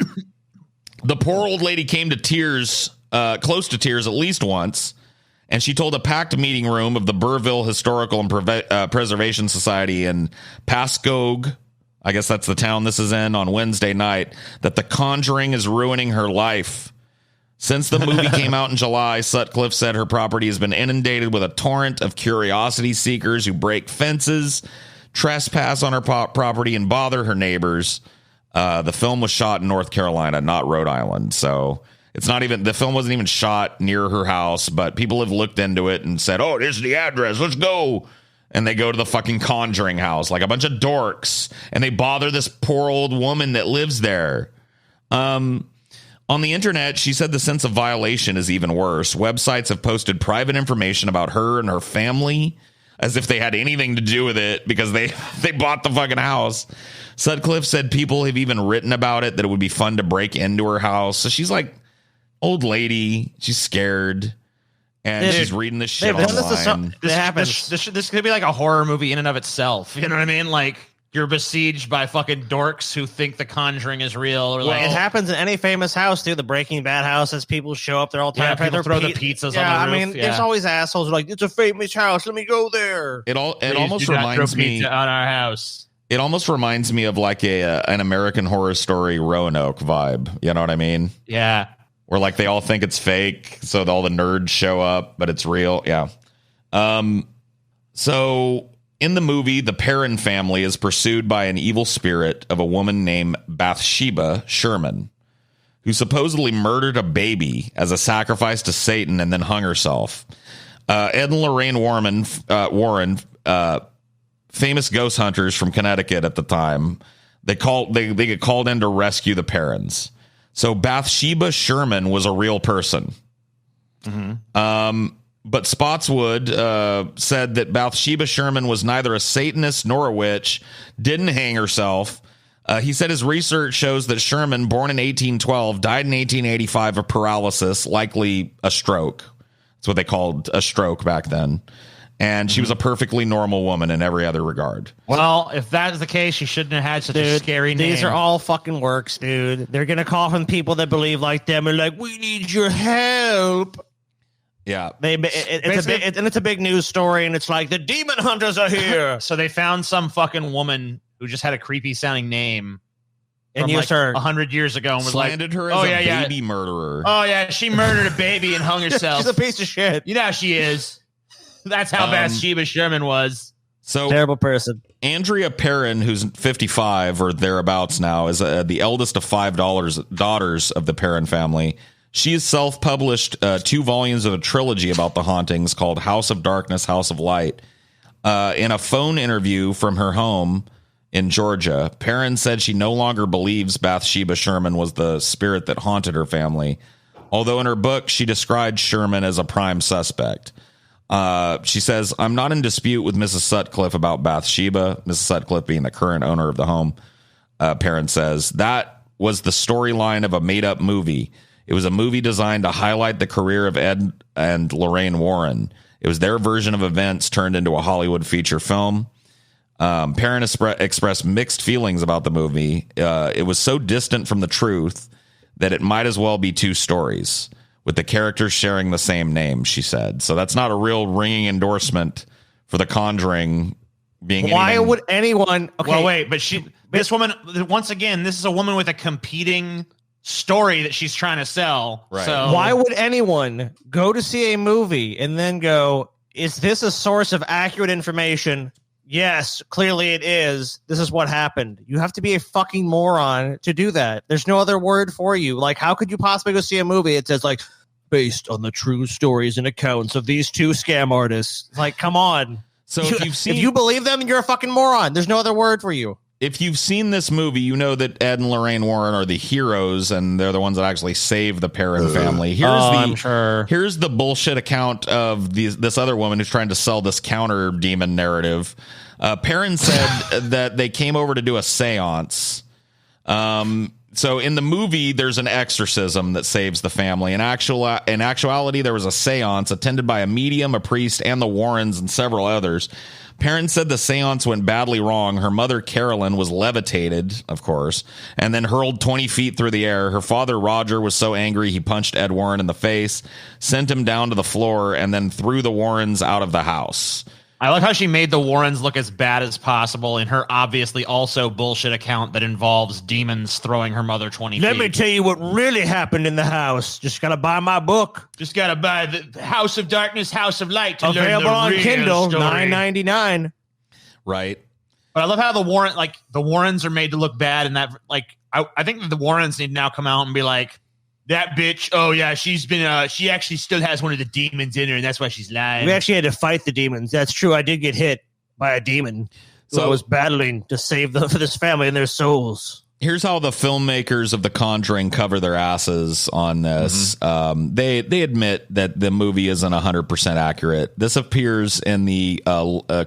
poor old lady came to tears, close to tears at least once. And she told a packed meeting room of the Burville Historical and Preservation Society in Pascoag, I guess that's the town this is in, on Wednesday night, that The Conjuring is ruining her life. Since the movie came out in July, Sutcliffe said her property has been inundated with a torrent of curiosity seekers who break fences, trespass on her property, and bother her neighbors. The film was shot in North Carolina, not Rhode Island. So it's not even, the film wasn't even shot near her house, but people have looked into it and said, oh, this is the address, let's go. And they go to the fucking Conjuring house like a bunch of dorks, and they bother this poor old woman that lives there. On the internet, she said the sense of violation is even worse. Websites have posted private information about her and her family as if they had anything to do with it because they bought the fucking house. Sutcliffe said people have even written about it, that it would be fun to break into her house. So she's like, old lady, she's scared. And she's reading this shit online.
This could be like a horror movie in and of itself. You know what I mean? Like, you're besieged by fucking dorks who think The Conjuring is real. Or like,
it happens in any famous house, too. The Breaking Bad houses, people show up there all the time.
People throw the pizzas on the roof.
There's always assholes who are like, it's a famous house, let me go there.
It almost reminds me
on our house.
It almost reminds me of like an American Horror Story Roanoke vibe. You know what I mean?
Yeah.
Where like they all think it's fake, so all the nerds show up, but it's real. Yeah. So in the movie, the Perrin family is pursued by an evil spirit of a woman named Bathsheba Sherman, who supposedly murdered a baby as a sacrifice to Satan and then hung herself. Ed and Lorraine Warren, famous ghost hunters from Connecticut at the time, they get called in to rescue the Perrins. So Bathsheba Sherman was a real person. But Spotswood said that Bathsheba Sherman was neither a Satanist nor a witch, didn't hang herself. He said his research shows that Sherman, born in 1812, died in 1885 of paralysis, likely a stroke. That's what they called a stroke back then. And she was a perfectly normal woman in every other regard.
Well, if that is the case, she shidn't have had such a scary name.
These are all fucking works, dude. They're going to call from people that believe like them and like, we need your help.
Yeah.
It's a big news story, and it's like, the demon hunters are here.
So they found some fucking woman who just had a creepy sounding name.
And used her
100 years ago and was
slandered her as a baby murderer.
Oh, yeah. She murdered a baby and hung herself.
She's a piece of shit.
You know how she is. That's how Bathsheba Sherman was.
So
terrible person.
Andrea Perrin, who's 55 or thereabouts now, is the eldest of five daughters of the Perrin family. She has self-published 2 volumes of a trilogy about the hauntings called House of Darkness, House of Light. In a phone interview from her home in Georgia, Perrin said she no longer believes Bathsheba Sherman was the spirit that haunted her family, although in her book she described Sherman as a prime suspect. She says, I'm not in dispute with Mrs. Sutcliffe about Bathsheba, Mrs. Sutcliffe being the current owner of the home. Perrin says, that was the storyline of a made-up movie. It was a movie designed to highlight the career of Ed and Lorraine Warren. It was their version of events turned into a Hollywood feature film. Parents expressed mixed feelings about the movie. It was so distant from the truth that it might as well be two stories, with the characters sharing the same name, she said. So that's not a real ringing endorsement for The Conjuring being.
Why would anyone? Okay,
well, wait, but this woman, once again, this is a woman with a competing story that she's trying to sell.
Right.
So
why would anyone go to see a movie and then go, is this a source of accurate information? Yes, clearly it is. This is what happened. You have to be a fucking moron to do that. There's no other word for you. Like, how could you possibly go see a movie? It says, like, based on the true stories and accounts of these two scam artists. Like, come on.
So
if you believe them, you're a fucking moron. There's no other word for you.
If you've seen this movie, you know that Ed and Lorraine Warren are the heroes, and they're the ones that actually save the Perrin family. Here's the bullshit account of this other woman who's trying to sell this counter demon narrative. Perrin said that they came over to do a seance. So in the movie, there's an exorcism that saves the family. In actuality, there was a seance attended by a medium, a priest, and the Warrens and several others. Perrin said the seance went badly wrong. Her mother, Carolyn, was levitated, of course, and then hurled 20 feet through the air. Her father, Roger, was so angry he punched Ed Warren in the face, sent him down to the floor, and then threw the Warrens out of the house.
I like how she made the Warrens look as bad as possible in her obviously also bullshit account that involves demons throwing her mother 20 feet.
Let me tell you what really happened in the house. Just got to buy my book.
Just got to buy the House of Darkness, House of Light to
available
learn the
on Kindle,
story.
$9.99.
Right.
But I love how the Warrens are made to look bad, and that I think that the Warrens need to now come out and be like, that bitch, oh yeah, she actually still has one of the demons in her, and that's why she's lying.
We actually had to fight the demons. That's true. I did get hit by a demon. So I was battling to save for this family and their souls.
Here's how the filmmakers of The Conjuring cover their asses on this. Mm-hmm. They admit that the movie isn't 100% accurate. This appears in the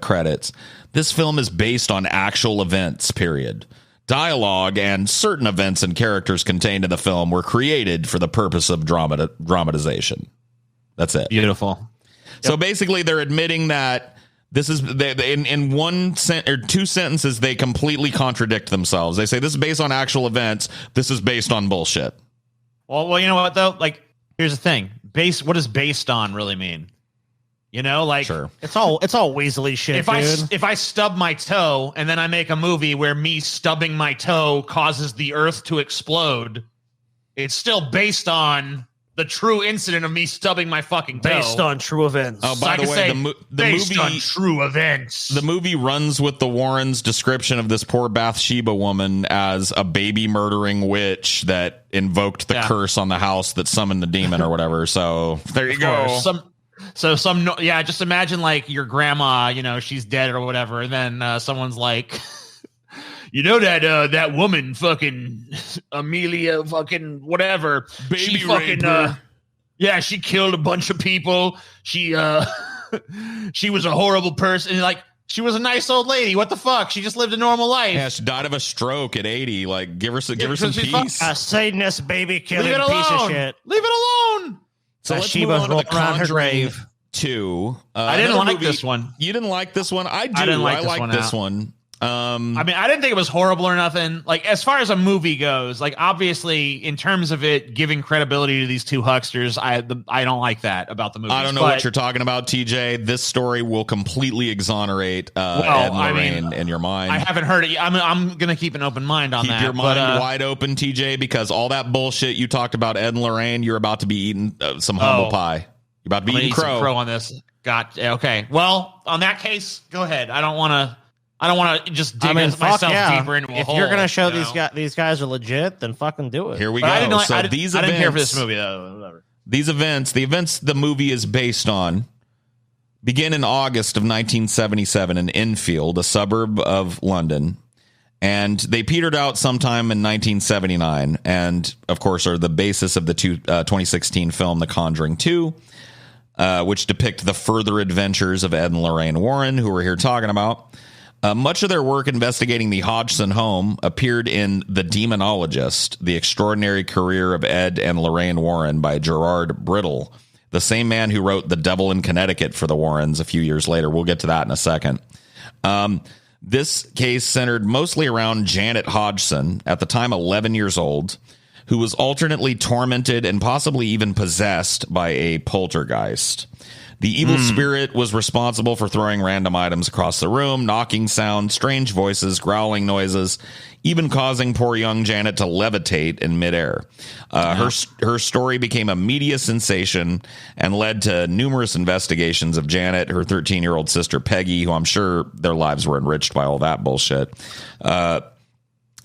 credits. This film is based on actual events, period. Dialogue and certain events and characters contained in the film were created for the purpose of dramatization. That's it.
Beautiful.
So basically, they're admitting that this is in one or two sentences, they completely contradict themselves. They say this is based on actual events. This is based on bullshit.
Well, you know what though? Like, here's the thing: what does based on really mean? You know, like,
sure.
It's all weaselly shit.
If I stub my toe and then I make a movie where me stubbing my toe causes the earth to explode, it's still based on the true incident of me stubbing my fucking toe.
Based on true events.
Oh, by the way, the
based
movie
on true events.
The movie runs with the Warrens' description of this poor Bathsheba woman as a baby murdering witch that invoked the curse on the house that summoned the demon or whatever. So there you go.
Just imagine like your grandma, you know, she's dead or whatever, and then someone's like, you know that woman, fucking Amelia, fucking whatever,
baby
she fucking she killed a bunch of people. She she was a horrible person. And like, she was a nice old lady. What the fuck? She just lived a normal life.
Yeah, she died of a stroke at 80. Like, give her some peace.
A Satanist baby killing piece of shit.
Leave it alone.
So let's move on to The Conjuring 2.
I didn't like this one.
You didn't like this one? I do.
I didn't like
this one.
I mean, I didn't think it was horrible or nothing. Like, as far as a movie goes, like, obviously, in terms of it giving credibility to these two hucksters, I don't like that about the movie.
I don't know what you're talking about, TJ. This story will completely exonerate Ed and Lorraine in your mind.
I haven't heard it. I'm going to keep an open mind on that.
Keep your mind wide open, TJ, because all that bullshit you talked about Ed and Lorraine, you're about to be eating some humble pie. You're about to be eating crow
on this. Okay. Well, on that case, go ahead. I don't want to just dig myself deeper into a hole.
If you're going to show these guys are legit, then fucking do it.
Here we go.
I didn't care for this movie, though. Whatever.
These events, the events the movie is based on, begin in August of 1977 in Enfield, a suburb of London. And they petered out sometime in 1979. And, of course, are the basis of the 2016 film The Conjuring 2, which depict the further adventures of Ed and Lorraine Warren, who we're here talking about. Much of their work investigating the Hodgson home appeared in The Demonologist, The Extraordinary Career of Ed and Lorraine Warren by Gerard Brittle, the same man who wrote The Devil in Connecticut for the Warrens a few years later. We'll get to that in a second. This case centered mostly around Janet Hodgson, at the time 11 years old, who was alternately tormented and possibly even possessed by a poltergeist. The evil spirit was responsible for throwing random items across the room, knocking sounds, strange voices, growling noises, even causing poor young Janet to levitate in midair. Her story became a media sensation and led to numerous investigations of Janet, her 13-year-old sister Peggy, who I'm sure their lives were enriched by all that bullshit,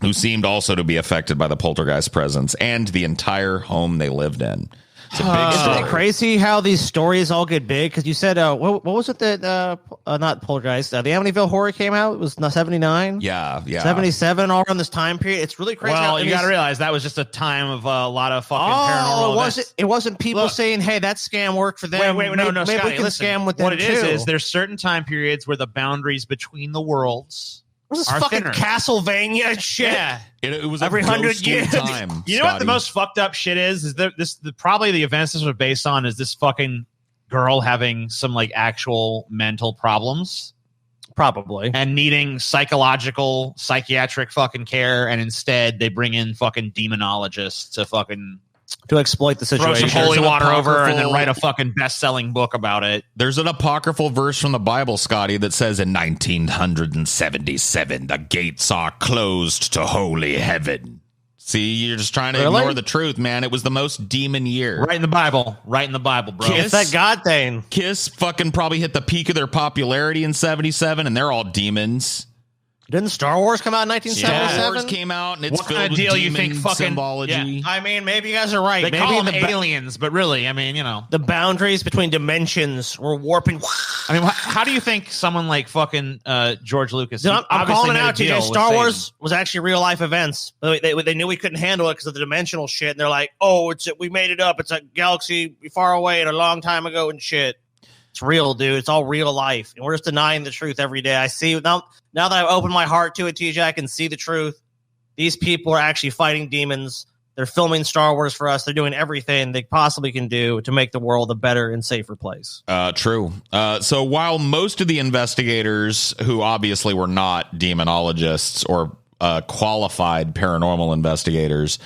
who seemed also to be affected by the poltergeist presence, and the entire home they lived in. It's a big story.
Isn't it crazy how these stories all get big? Because you said, what was it that, not Poltergeist, the Amityville Horror came out? It was 79?
Yeah.
77, all around this time period. It's really crazy.
Well, you got to realize that was just a time of a lot of fucking paranormal events.
It wasn't people saying, hey, that scam worked for them.
Wait, no,
maybe
Scotty,
we can
listen,
scam with them
what it
too.
is there's certain time periods where the boundaries between the worlds
This is
are
fucking
thinner.
Castlevania shit.
Yeah.
It was
every 100 years.
Time,
you know what the most fucked up shit is probably the events this was based on is this fucking girl having some like actual mental problems,
probably,
and needing psychiatric fucking care, and instead they bring in fucking demonologists to exploit the situation, throw some holy water over, and then write a fucking best-selling book about it.
There's an apocryphal verse from the Bible, Scotty, that says in 1977, the gates are closed to holy heaven. See, you're just trying to ignore the truth, man. It was the most demon year.
Right in the Bible, bro.
It's that God thing.
Kiss fucking probably hit the peak of their popularity in 77, and they're all demons.
Didn't Star Wars come out in 1977?
Star Wars came out, and it's
what
filled
kind of
with
deal you
demon
think fucking
symbology.
Yeah.
I mean, maybe you guys are right.
They
maybe
call them aliens, but really, I mean,
the boundaries between dimensions were warping.
I mean, how do you think someone like fucking George Lucas?
I'm calling it out to you. Star Wars was actually real life events. They knew we couldn't handle it because of the dimensional shit, and they're like, "Oh, we made it up. It's a galaxy far away and a long time ago and shit." It's real, dude. It's all real life. And we're just denying the truth every day. I see now that I've opened my heart to it, TJ, I can see the truth. These people are actually fighting demons. They're filming Star Wars for us. They're doing everything they possibly can do to make the world a better and safer place.
True. So while most of the investigators, who obviously were not demonologists or qualified paranormal investigators,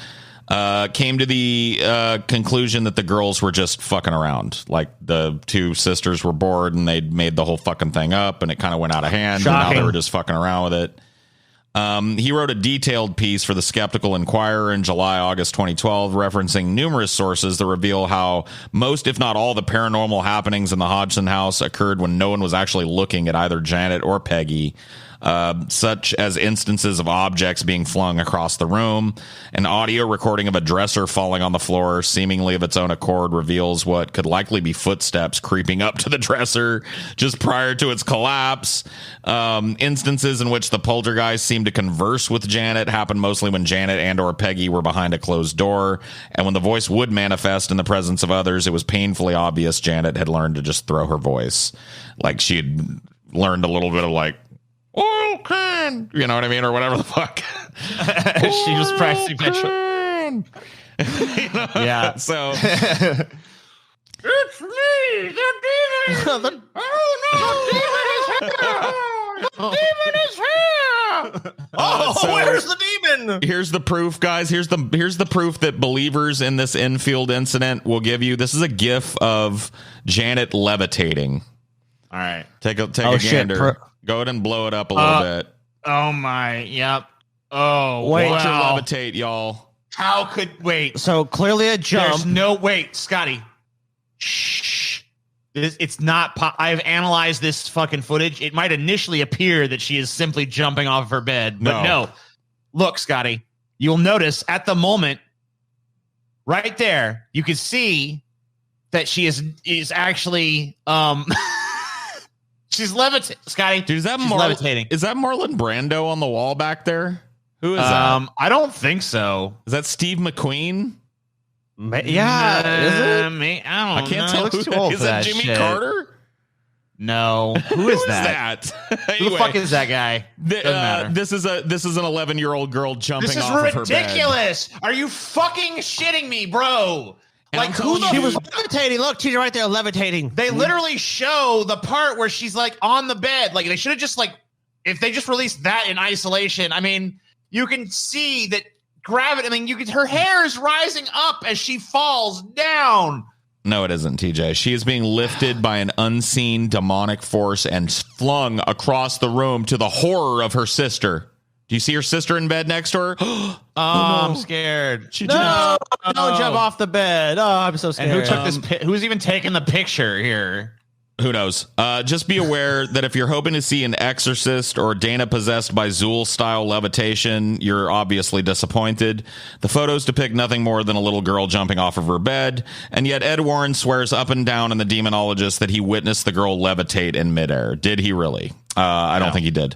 came to the conclusion that the girls were just fucking around. Like the two sisters were bored and they'd made the whole fucking thing up, and it kind of went out of hand.
Shocking.
And now they were just fucking around with it. He wrote a detailed piece for the Skeptical Inquirer in August 2012, referencing numerous sources that reveal how most, if not all, the paranormal happenings in the Hodgson house occurred when no one was actually looking at either Janet or Peggy. Such as instances of objects being flung across the room. An audio recording of a dresser falling on the floor, seemingly of its own accord, reveals what could likely be footsteps creeping up to the dresser just prior to its collapse. Instances in which the poltergeist seemed to converse with Janet happened mostly when Janet and or Peggy were behind a closed door, and when the voice would manifest in the presence of others, it was painfully obvious Janet had learned to just throw her voice. Like she had learned a little bit of like, oil can, you know what I mean, or whatever the fuck.
She was practicing that shit.
You know?
Yeah.
So
it's me, the demon. The demon is here.
So where's the demon?
Here's the proof, guys. Here's the proof that believers in this infield incident will give you. This is a gif of Janet levitating.
All right,
take a gander. Go ahead and blow it up a little bit.
Oh my, yep. Oh,
wait, watch her levitate, y'all.
How could wait?
So clearly a jump.
There's no wait, Scotty. Shh. It's not. I've analyzed this fucking footage. It might initially appear that she is simply jumping off of her bed, but no. Look, Scotty, you'll notice at the moment, right there, you can see that she is actually she's levitating, Scotty.
Dude,
she's levitating.
Is that Marlon Brando on the wall back there? Who is that?
I don't think so.
Is that Steve McQueen?
Yeah, is it?
I
can't tell.
Looks too old
is that Jimmy Carter?
No. Who is that?
Anyway,
who the fuck is that guy? Doesn't matter.
This is an 11-year-old girl jumping off of her bed.
This is ridiculous. Are you fucking shitting me, bro?
Like who
she was levitating. Look, she's right there levitating.
They literally show the part where she's like on the bed. Like they should have just like if they just released that in isolation, I mean, you can see that gravity. I mean, her hair is rising up as she falls down.
No, it isn't, TJ. She is being lifted by an unseen demonic force and flung across the room to the horror of her sister. Do you see her sister in bed next to her?
Oh, no. I'm scared.
Don't jump off the bed. Oh, I'm so scared.
And who took this? Who's even taking the picture here?
Who knows? Just be aware that if you're hoping to see an exorcist or Dana possessed by Zool-style levitation, you're obviously disappointed. The photos depict nothing more than a little girl jumping off of her bed, and yet Ed Warren swears up and down in The Demonologist that he witnessed the girl levitate in midair. Did he really? I don't think he did.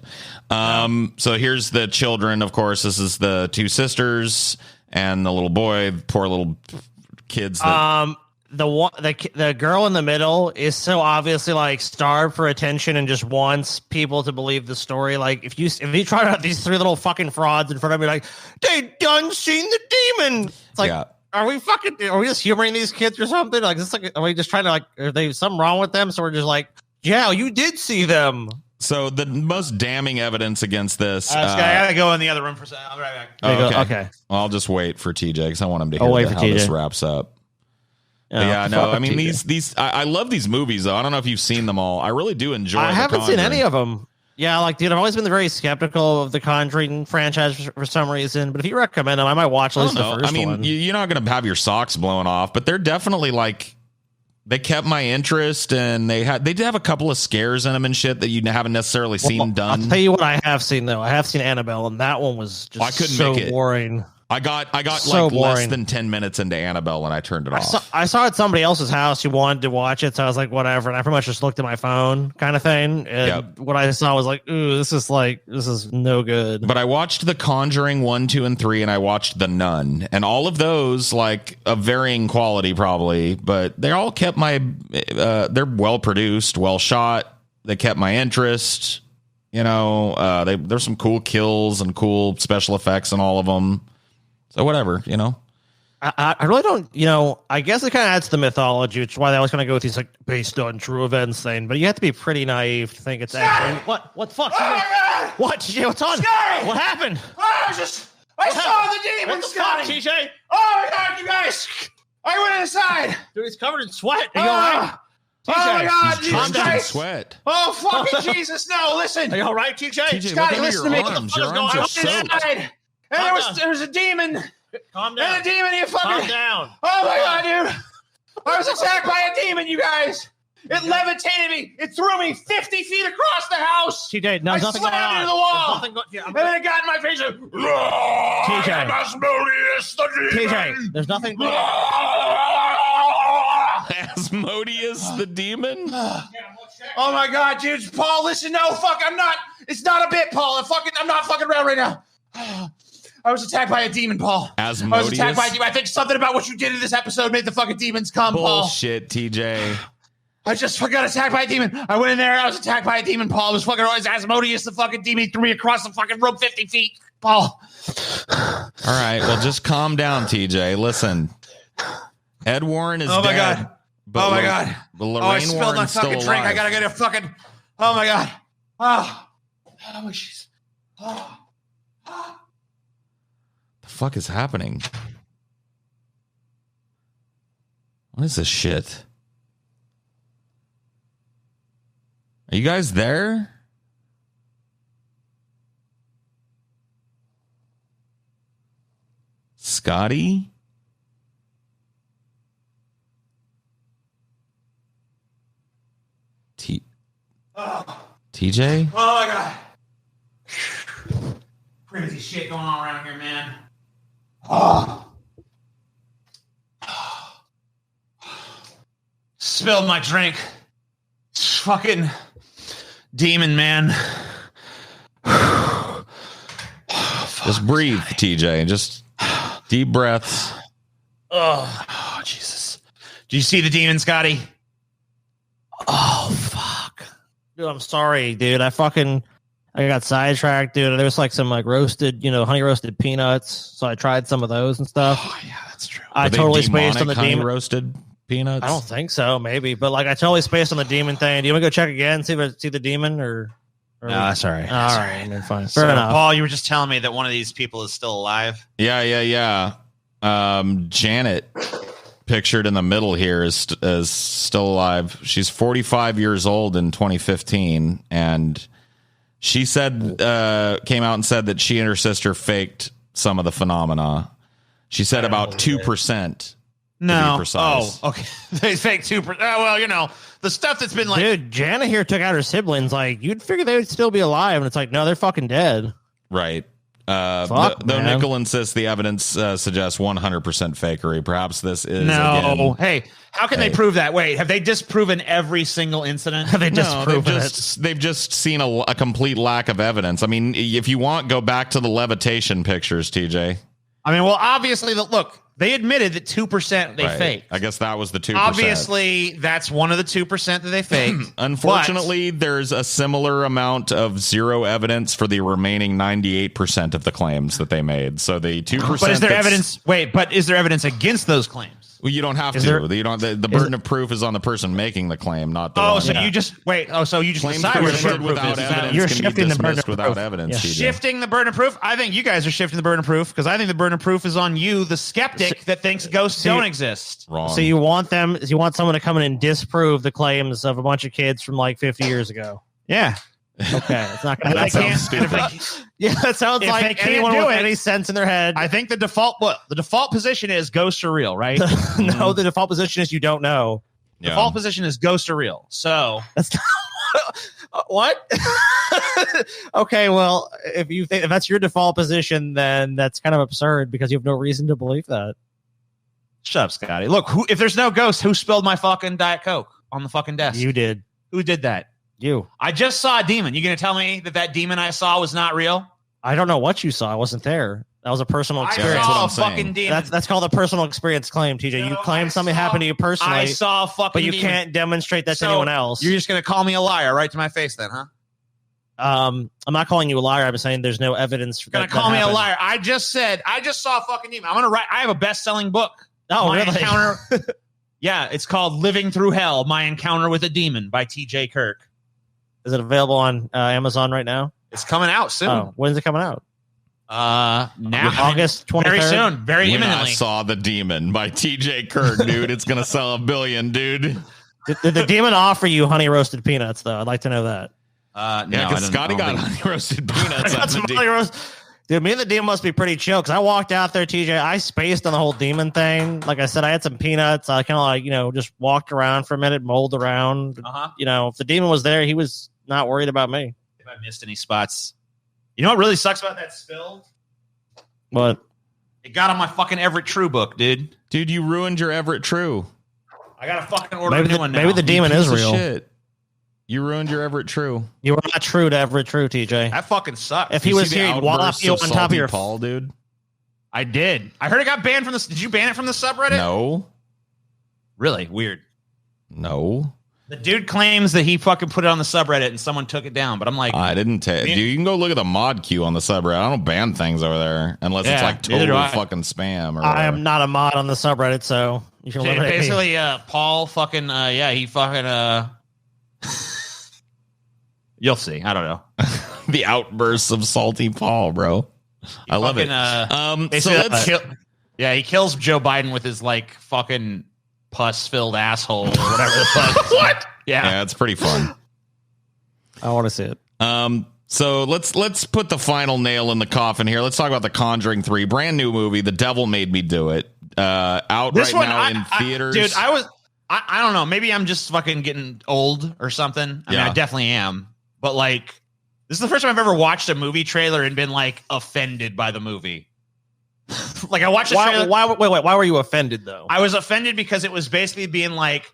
So here's the children, of course. This is the two sisters and the little boy, poor little kids.
The girl in the middle is so obviously like starved for attention and just wants people to believe the story. Like if you try out these three little fucking frauds in front of me, like they done seen the demon. It's like, are we just humoring these kids or something? Like, are we just trying to like, are they something wrong with them? So we're just like, yeah, you did see them.
So the most damning evidence against this.
I gotta go in the other room for a second. I'll be right
back. Okay. Well, I'll just wait for TJ because I want him to hear how this wraps up. I mean, these I love these movies though. I don't know if you've seen them all. I really do enjoy.
I haven't seen any of them. Yeah, like, dude, I've always been very skeptical of the Conjuring franchise for some reason. But if you recommend them, I might watch at least the first one. I mean,
you're not going to have your socks blown off, but they're definitely like they kept my interest, and they did have a couple of scares in them and shit that you haven't necessarily seen done.
I'll tell you what I have seen though. I have seen Annabelle, and that one was just boring.
I got so like less than 10 minutes into Annabelle and I turned it off.
I saw it at somebody else's house who wanted to watch it, so I was like, whatever. And I pretty much just looked at my phone, kind of thing. And what I saw was like, ooh, this is no good.
But I watched The Conjuring 1, 2, and 3, and I watched The Nun, and all of those, like, of varying quality probably, but they all kept my. They're well produced, well shot. They kept my interest. You know, there's some cool kills and cool special effects in all of them. So whatever, you know.
I really don't, you know, I guess it kind of adds to the mythology, which is why they always kind of go with these like based on true events thing. But you have to be pretty naive to think it's actually what the fuck?
Oh my God!
What, TJ? What's on?
Scary!
What happened?
I saw the demon,
Scotty. TJ?
Oh my God, you guys! I went inside.
Dude, he's covered in sweat. Are
you all right? TJ, oh my God,
Jesus Christ! Sweat.
Oh fucking Jesus! No, listen.
Are you all right, TJ?
Scotty, listen to me.
What the fuck is going on?
Inside. And there was a demon.
Calm down.
And a demon, you fucking.
Calm down.
Oh my God, dude! I was attacked by a demon, you guys. It levitated me. It threw me 50 feet across the house.
TJ, no, nothing going on.
Into the wall. And then it got in my face.
TJ,
Asmodeus the demon.
TJ, there's nothing going on.
Asmodeus the demon.
Oh my God, dude, Paul, listen, no, fuck, I'm not. It's not a bit, Paul. I'm not fucking around right now. I was attacked by a demon, Paul.
Asmodeus?
I was attacked by a demon. I think something about what you did in this episode made the fucking demons come, Paul.
Bullshit, TJ.
I just got attacked by a demon. I went in there. I was attacked by a demon, Paul. It was fucking always Asmodeus, the fucking demon. He threw me across the fucking room 50 feet, Paul.
All right, well, just calm down, TJ. Listen, Ed Warren is dead.
Oh, my God.
But
oh, my God.
But Lorraine
I spilled
Warren's
my
still
fucking drink.
alive.
I got to get a fucking. Oh, my God. Oh, jeez. Oh.
The fuck is happening? What is this shit? Are you guys there? Scotty? TJ?
Oh my God. Crazy shit going on around here, man. Spilled my drink. Fucking demon, man.
Just breathe, TJ. Just deep breaths.
Oh, Jesus. Do you see the demon, Scotty?
Oh, fuck. Dude, I'm sorry, dude. I got sidetracked, dude. There was like some like roasted, honey roasted peanuts. So I tried some of those and stuff.
Oh, yeah, that's true.
I totally spaced on the demon
roasted peanuts.
I don't think so. Maybe, but like I totally spaced on the demon thing. Do you want to go check again? See the demon or
No, that's all right.
All right, then fine.
Fair enough. Paul, you were just telling me that one of these people is still alive.
Yeah. Janet, pictured in the middle here, is still alive. She's 45 years old in 2015, and she said, came out and said that she and her sister faked some of the phenomena. She said about 2%.
No. Oh, okay. They faked 2%. Well, the stuff that's been like,
dude, Jana here took out her siblings. Like, you'd figure they would still be alive, and it's like, no, they're fucking dead.
Right. Though Nickel insists the evidence suggests 100% fakery. Perhaps this is
no. Hey, how can they prove that? Wait, have they disproven every single incident?
Have they disproven it?
They've just seen a complete lack of evidence. I mean, if you want, go back to the levitation pictures, TJ.
I mean, well, obviously, look. They admitted that 2% they faked.
I guess that was the 2%.
Obviously, that's one of the 2% that they faked.
Unfortunately, there's a similar amount of zero evidence for the remaining 98% of the claims that they made. So the 2%.
But is there evidence? Wait, but is there evidence against those claims?
Well, you don't have to. The burden of proof is on the person making the claim, not the one.
So you just wait. So you just
claims
decide where the burden
without evidence.
You're shifting the burden of
without
proof.
evidence.
Shifting the burden of proof. I think you guys are shifting the burden of proof because I think the burden of proof is on you, the skeptic that thinks ghosts don't exist.
Wrong.
So you want someone to come in and disprove the claims of a bunch of kids from like 50 years ago.
Yeah.
Okay, it's not going to.
That sounds stupid.
That sounds like anyone with any sense in their head.
I think the default position is ghosts are real, right?
No, the default position is you don't know.
Yeah.
Default position is ghosts are real. So
that's what? Okay, well, if that's your default position, then that's kind of absurd because you have no reason to believe that.
Shut up, Scotty. Look, if there's no ghost, who spilled my fucking Diet Coke on the fucking desk?
You did.
Who did that?
You.
I just saw a demon. You gonna tell me that demon I saw was not real?
I don't know what you saw. I wasn't there. That was a personal experience.
I saw a fucking demon.
That's called a personal experience claim, TJ. You claim something happened to you personally.
I saw a fucking
but you
demon.
can't demonstrate that to anyone else.
You're just gonna call me a liar right to my face then, huh?
I'm not calling you a liar. I'm saying there's no evidence for
that. Gonna call me a liar. I just saw a fucking demon. I'm gonna write. I have a best-selling book.
Oh, really?
Yeah, it's called Living Through Hell: My Encounter with a Demon by T.J. Kirk.
Is it available on Amazon right now?
It's coming out soon.
Oh, when's it coming out?
Now,
August 23rd.
Very soon, very imminently.
I saw The Demon by T.J. Kirk, dude. It's gonna sell 1 billion, dude.
Did the demon offer you honey roasted peanuts though? I'd like to know that.
No, because Scotty got honey roasted peanuts.
Dude, me and the demon must be pretty chill because I walked out there, TJ. I spaced on the whole demon thing. Like I said, I had some peanuts. I kind of just walked around for a minute, mulled around. If the demon was there, he was not worried about me.
If I missed any spots. You know what really sucks about that spill?
What?
It got on my fucking Everett True book, dude.
Dude, you ruined your Everett True.
I got to fucking order a new one now.
Maybe the demon is real.
Shit. You ruined your Everett True.
You were not true to Everett True, TJ.
That fucking sucks.
If he was here, he'd wallop you on top of your
Paul, dude.
I did. I heard it got banned from the. Did you ban it from the subreddit?
No.
Really weird.
No.
The dude claims that he fucking put it on the subreddit and someone took it down, but I'm like,
I didn't take. Dude, you can go look at the mod queue on the subreddit. I don't ban things over there unless it's like total fucking spam. Or
I am not a mod on the subreddit, so you can
basically Paul fucking he fucking you'll see. I don't know.
The outbursts of salty Paul, bro. I love it.
So let's he kills Joe Biden with his like fucking pus-filled asshole or whatever the fuck. What?
Yeah, it's pretty fun.
I want to see it.
So let's put the final nail in the coffin here. Let's talk about The Conjuring 3, brand new movie. The Devil Made Me Do It. Out this right now in theaters.
Dude, I don't know. Maybe I'm just fucking getting old or something. I mean, I definitely am. But like, this is the first time I've ever watched a movie trailer and been like offended by the movie. Like I watched the trailer.
Why were you offended though?
I was offended because it was basically being like,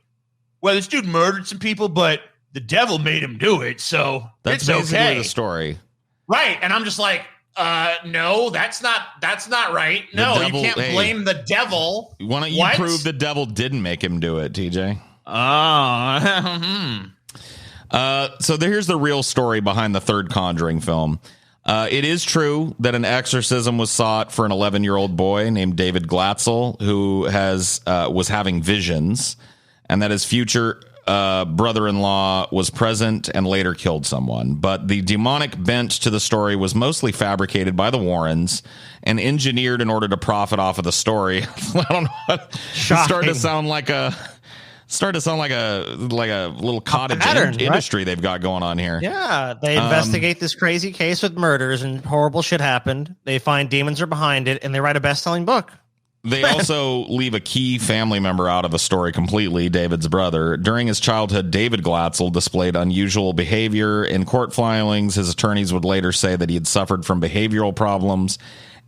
well, this dude murdered some people, but the devil made him do it, so
that's
it's
basically
okay.
the story.
Right. And I'm just like, no, that's not right. No, you can't blame the devil.
Why don't you prove the devil didn't make him do it, TJ? So here's the real story behind the third Conjuring film. It is true that an exorcism was sought for an 11-year-old boy named David Glatzel, who was having visions, and that his future brother-in-law was present and later killed someone. But the demonic bent to the story was mostly fabricated by the Warrens and engineered in order to profit off of the story. I don't know. It started to sound like a little cottage industry they've got going on here.
Yeah, they investigate this crazy case with murders and horrible shit happened. They find demons are behind it, and they write a best-selling book.
They also leave a key family member out of the story completely, David's brother. During his childhood, David Glatzel displayed unusual behavior. In court filings, his attorneys would later say that he had suffered from behavioral problems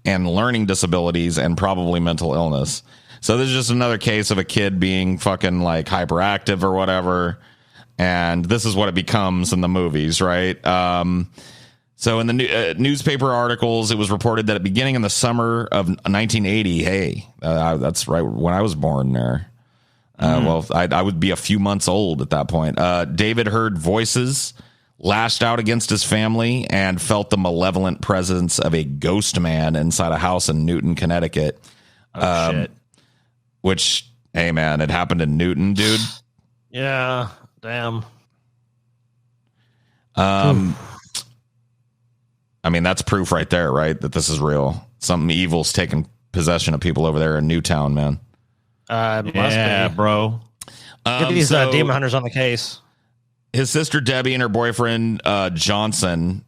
and learning disabilities and probably mental illness. So this is just another case of a kid being fucking like hyperactive or whatever. And this is what it becomes in the movies, right? So in the newspaper articles, it was reported that beginning in the summer of 1980, that's right when I was born there. Well, I would be a few months old at that point. David heard voices, lashed out against his family, and felt the malevolent presence of a ghost man inside a house in Newton, Connecticut.
Shit.
Which, hey man, it happened in Newton, dude.
Yeah, damn.
I mean, that's proof right there, right? That this is real. Something evil's taking possession of people over there in Newtown, man.
Must be,
bro.
Get these demon hunters on the case.
His sister Debbie and her boyfriend Johnson.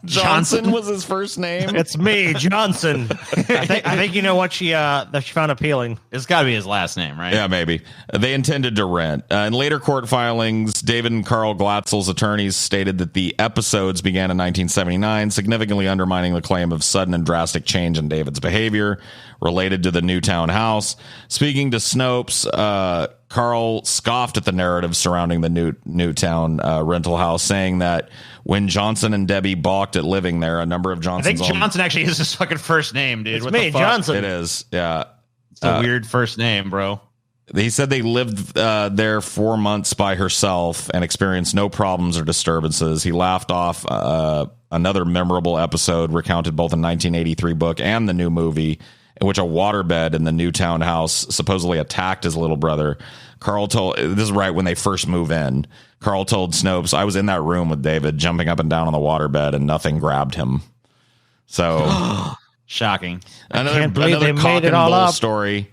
Johnson was his first name.
It's me, Johnson. I think you know what she found appealing.
It's got to be his last name, right?
Yeah, maybe. They intended to rent. In later court filings, David and Carl Glatzel's attorneys stated that the episodes began in 1979, significantly undermining the claim of sudden and drastic change in David's behavior related to the Newtown house. Speaking to Snopes, Carl scoffed at the narrative surrounding the Newtown rental house, saying that when Johnson and Debbie balked at living there, a number of Johnson's...
I think Johnson actually is his fucking first name, dude.
It's
what
me, Johnson.
It is, yeah.
It's a weird first name, bro.
He said they lived there 4 months by herself and experienced no problems or disturbances. He laughed off another memorable episode recounted both in 1983 book and the new movie, in which a waterbed in the Newtown house supposedly attacked his little brother. Carl told, this is right when they first move in, Carl told Snopes, I was in that room with David jumping up and down on the waterbed and nothing grabbed him. So
shocking.
Another cock and bull story.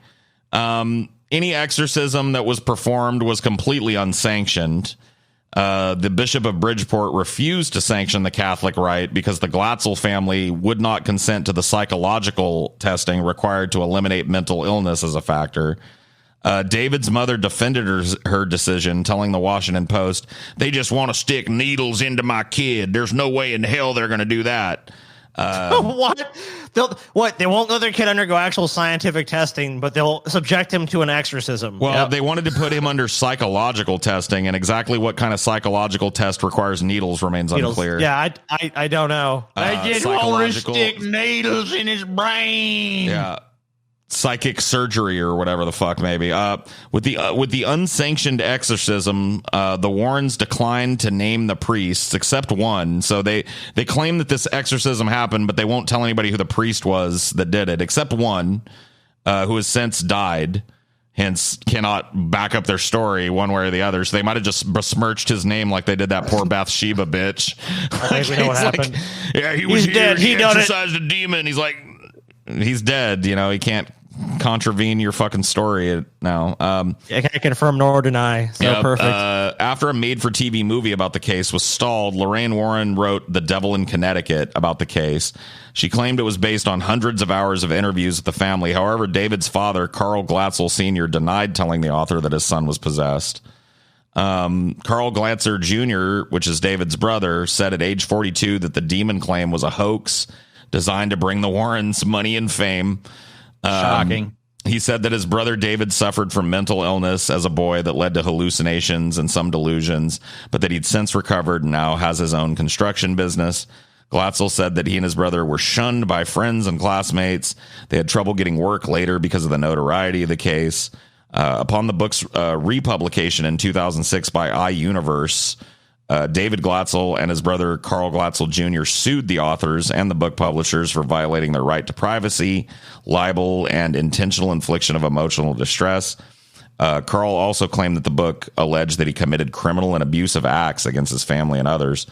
Any exorcism that was performed was completely unsanctioned. The Bishop of Bridgeport refused to sanction the Catholic rite because the Glatzel family would not consent to the psychological testing required to eliminate mental illness as a factor. David's mother defended her decision, telling the Washington Post, they just want to stick needles into my kid. There's no way in hell they're going to do that.
What? They won't let their kid undergo actual scientific testing, but they'll subject him to an exorcism.
Well, They wanted to put him under psychological testing, and exactly what kind of psychological test requires needles remains unclear.
Yeah, I don't know.
I just want to stick needles in his brain.
Yeah. Psychic surgery or whatever the fuck, maybe. With the unsanctioned exorcism, the Warrens declined to name the priests except one. So they claim that this exorcism happened, but they won't tell anybody who the priest was that did it, except one who has since died. Hence, cannot back up their story one way or the other. So they might have just besmirched his name like they did that poor Bathsheba bitch.
I think we know what happened.
Yeah, he was dead. He exorcised a demon. He's like, he's dead. You know, he can't contravene your fucking story now. I
can't confirm nor deny. So perfect.
After a made-for-TV movie about the case was stalled, Lorraine Warren wrote The Devil in Connecticut about the case. She claimed it was based on hundreds of hours of interviews with the family. However, David's father, Carl Glatzel Sr., denied telling the author that his son was possessed. Carl Glatzer Jr., which is David's brother, said at age 42 that the demon claim was a hoax designed to bring the Warrens money and fame.
Shocking.
He said that his brother David suffered from mental illness as a boy that led to hallucinations and some delusions, but that he'd since recovered and now has his own construction business. Glatzel said that he and his brother were shunned by friends and classmates. They had trouble getting work later because of the notoriety of the case. Upon the book's republication in 2006 by iUniverse, David Glatzel and his brother Carl Glatzel Jr. sued the authors and the book publishers for violating their right to privacy, libel, and intentional infliction of emotional distress. Carl also claimed that the book alleged that he committed criminal and abusive acts against his family and others.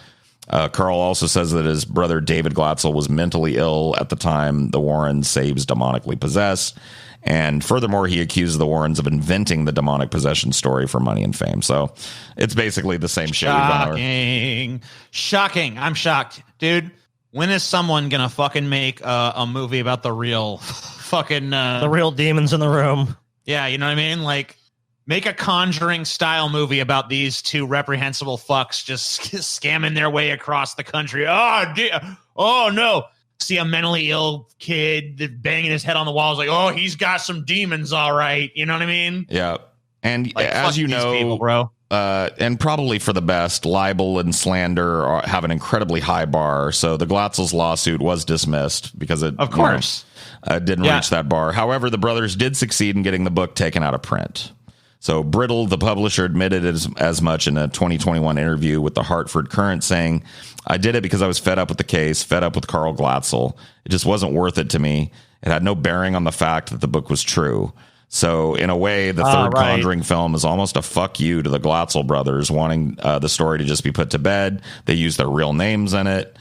Carl also says that his brother David Glatzel was mentally ill at the time the Warrens say he was demonically possessed. And furthermore, he accused the Warrens of inventing the demonic possession story for money and fame. So it's basically the same shit.
Shocking. I'm shocked. Dude, when is someone going to fucking make a movie about the real fucking...
the real demons in the room.
Yeah, you know what I mean? Like, make a Conjuring style movie about these two reprehensible fucks just scamming their way across the country. Oh no. See a mentally ill kid banging his head on the walls like, oh, he's got some demons, all right. You know what I mean?
Yeah. And
like,
as you know,
people, bro.
And probably for the best, libel and slander have an incredibly high bar. So the Glatzels lawsuit was dismissed because it,
of course,
didn't reach that bar. However, the brothers did succeed in getting the book taken out of print. So Brittle, the publisher, admitted as much in a 2021 interview with the Hartford Courant, saying, I did it because I was fed up with the case, fed up with Carl Glatzel. It just wasn't worth it to me. It had no bearing on the fact that the book was true. So in a way, the third Conjuring film is almost a fuck you to the Glatzel brothers wanting the story to just be put to bed. They use their real names in it.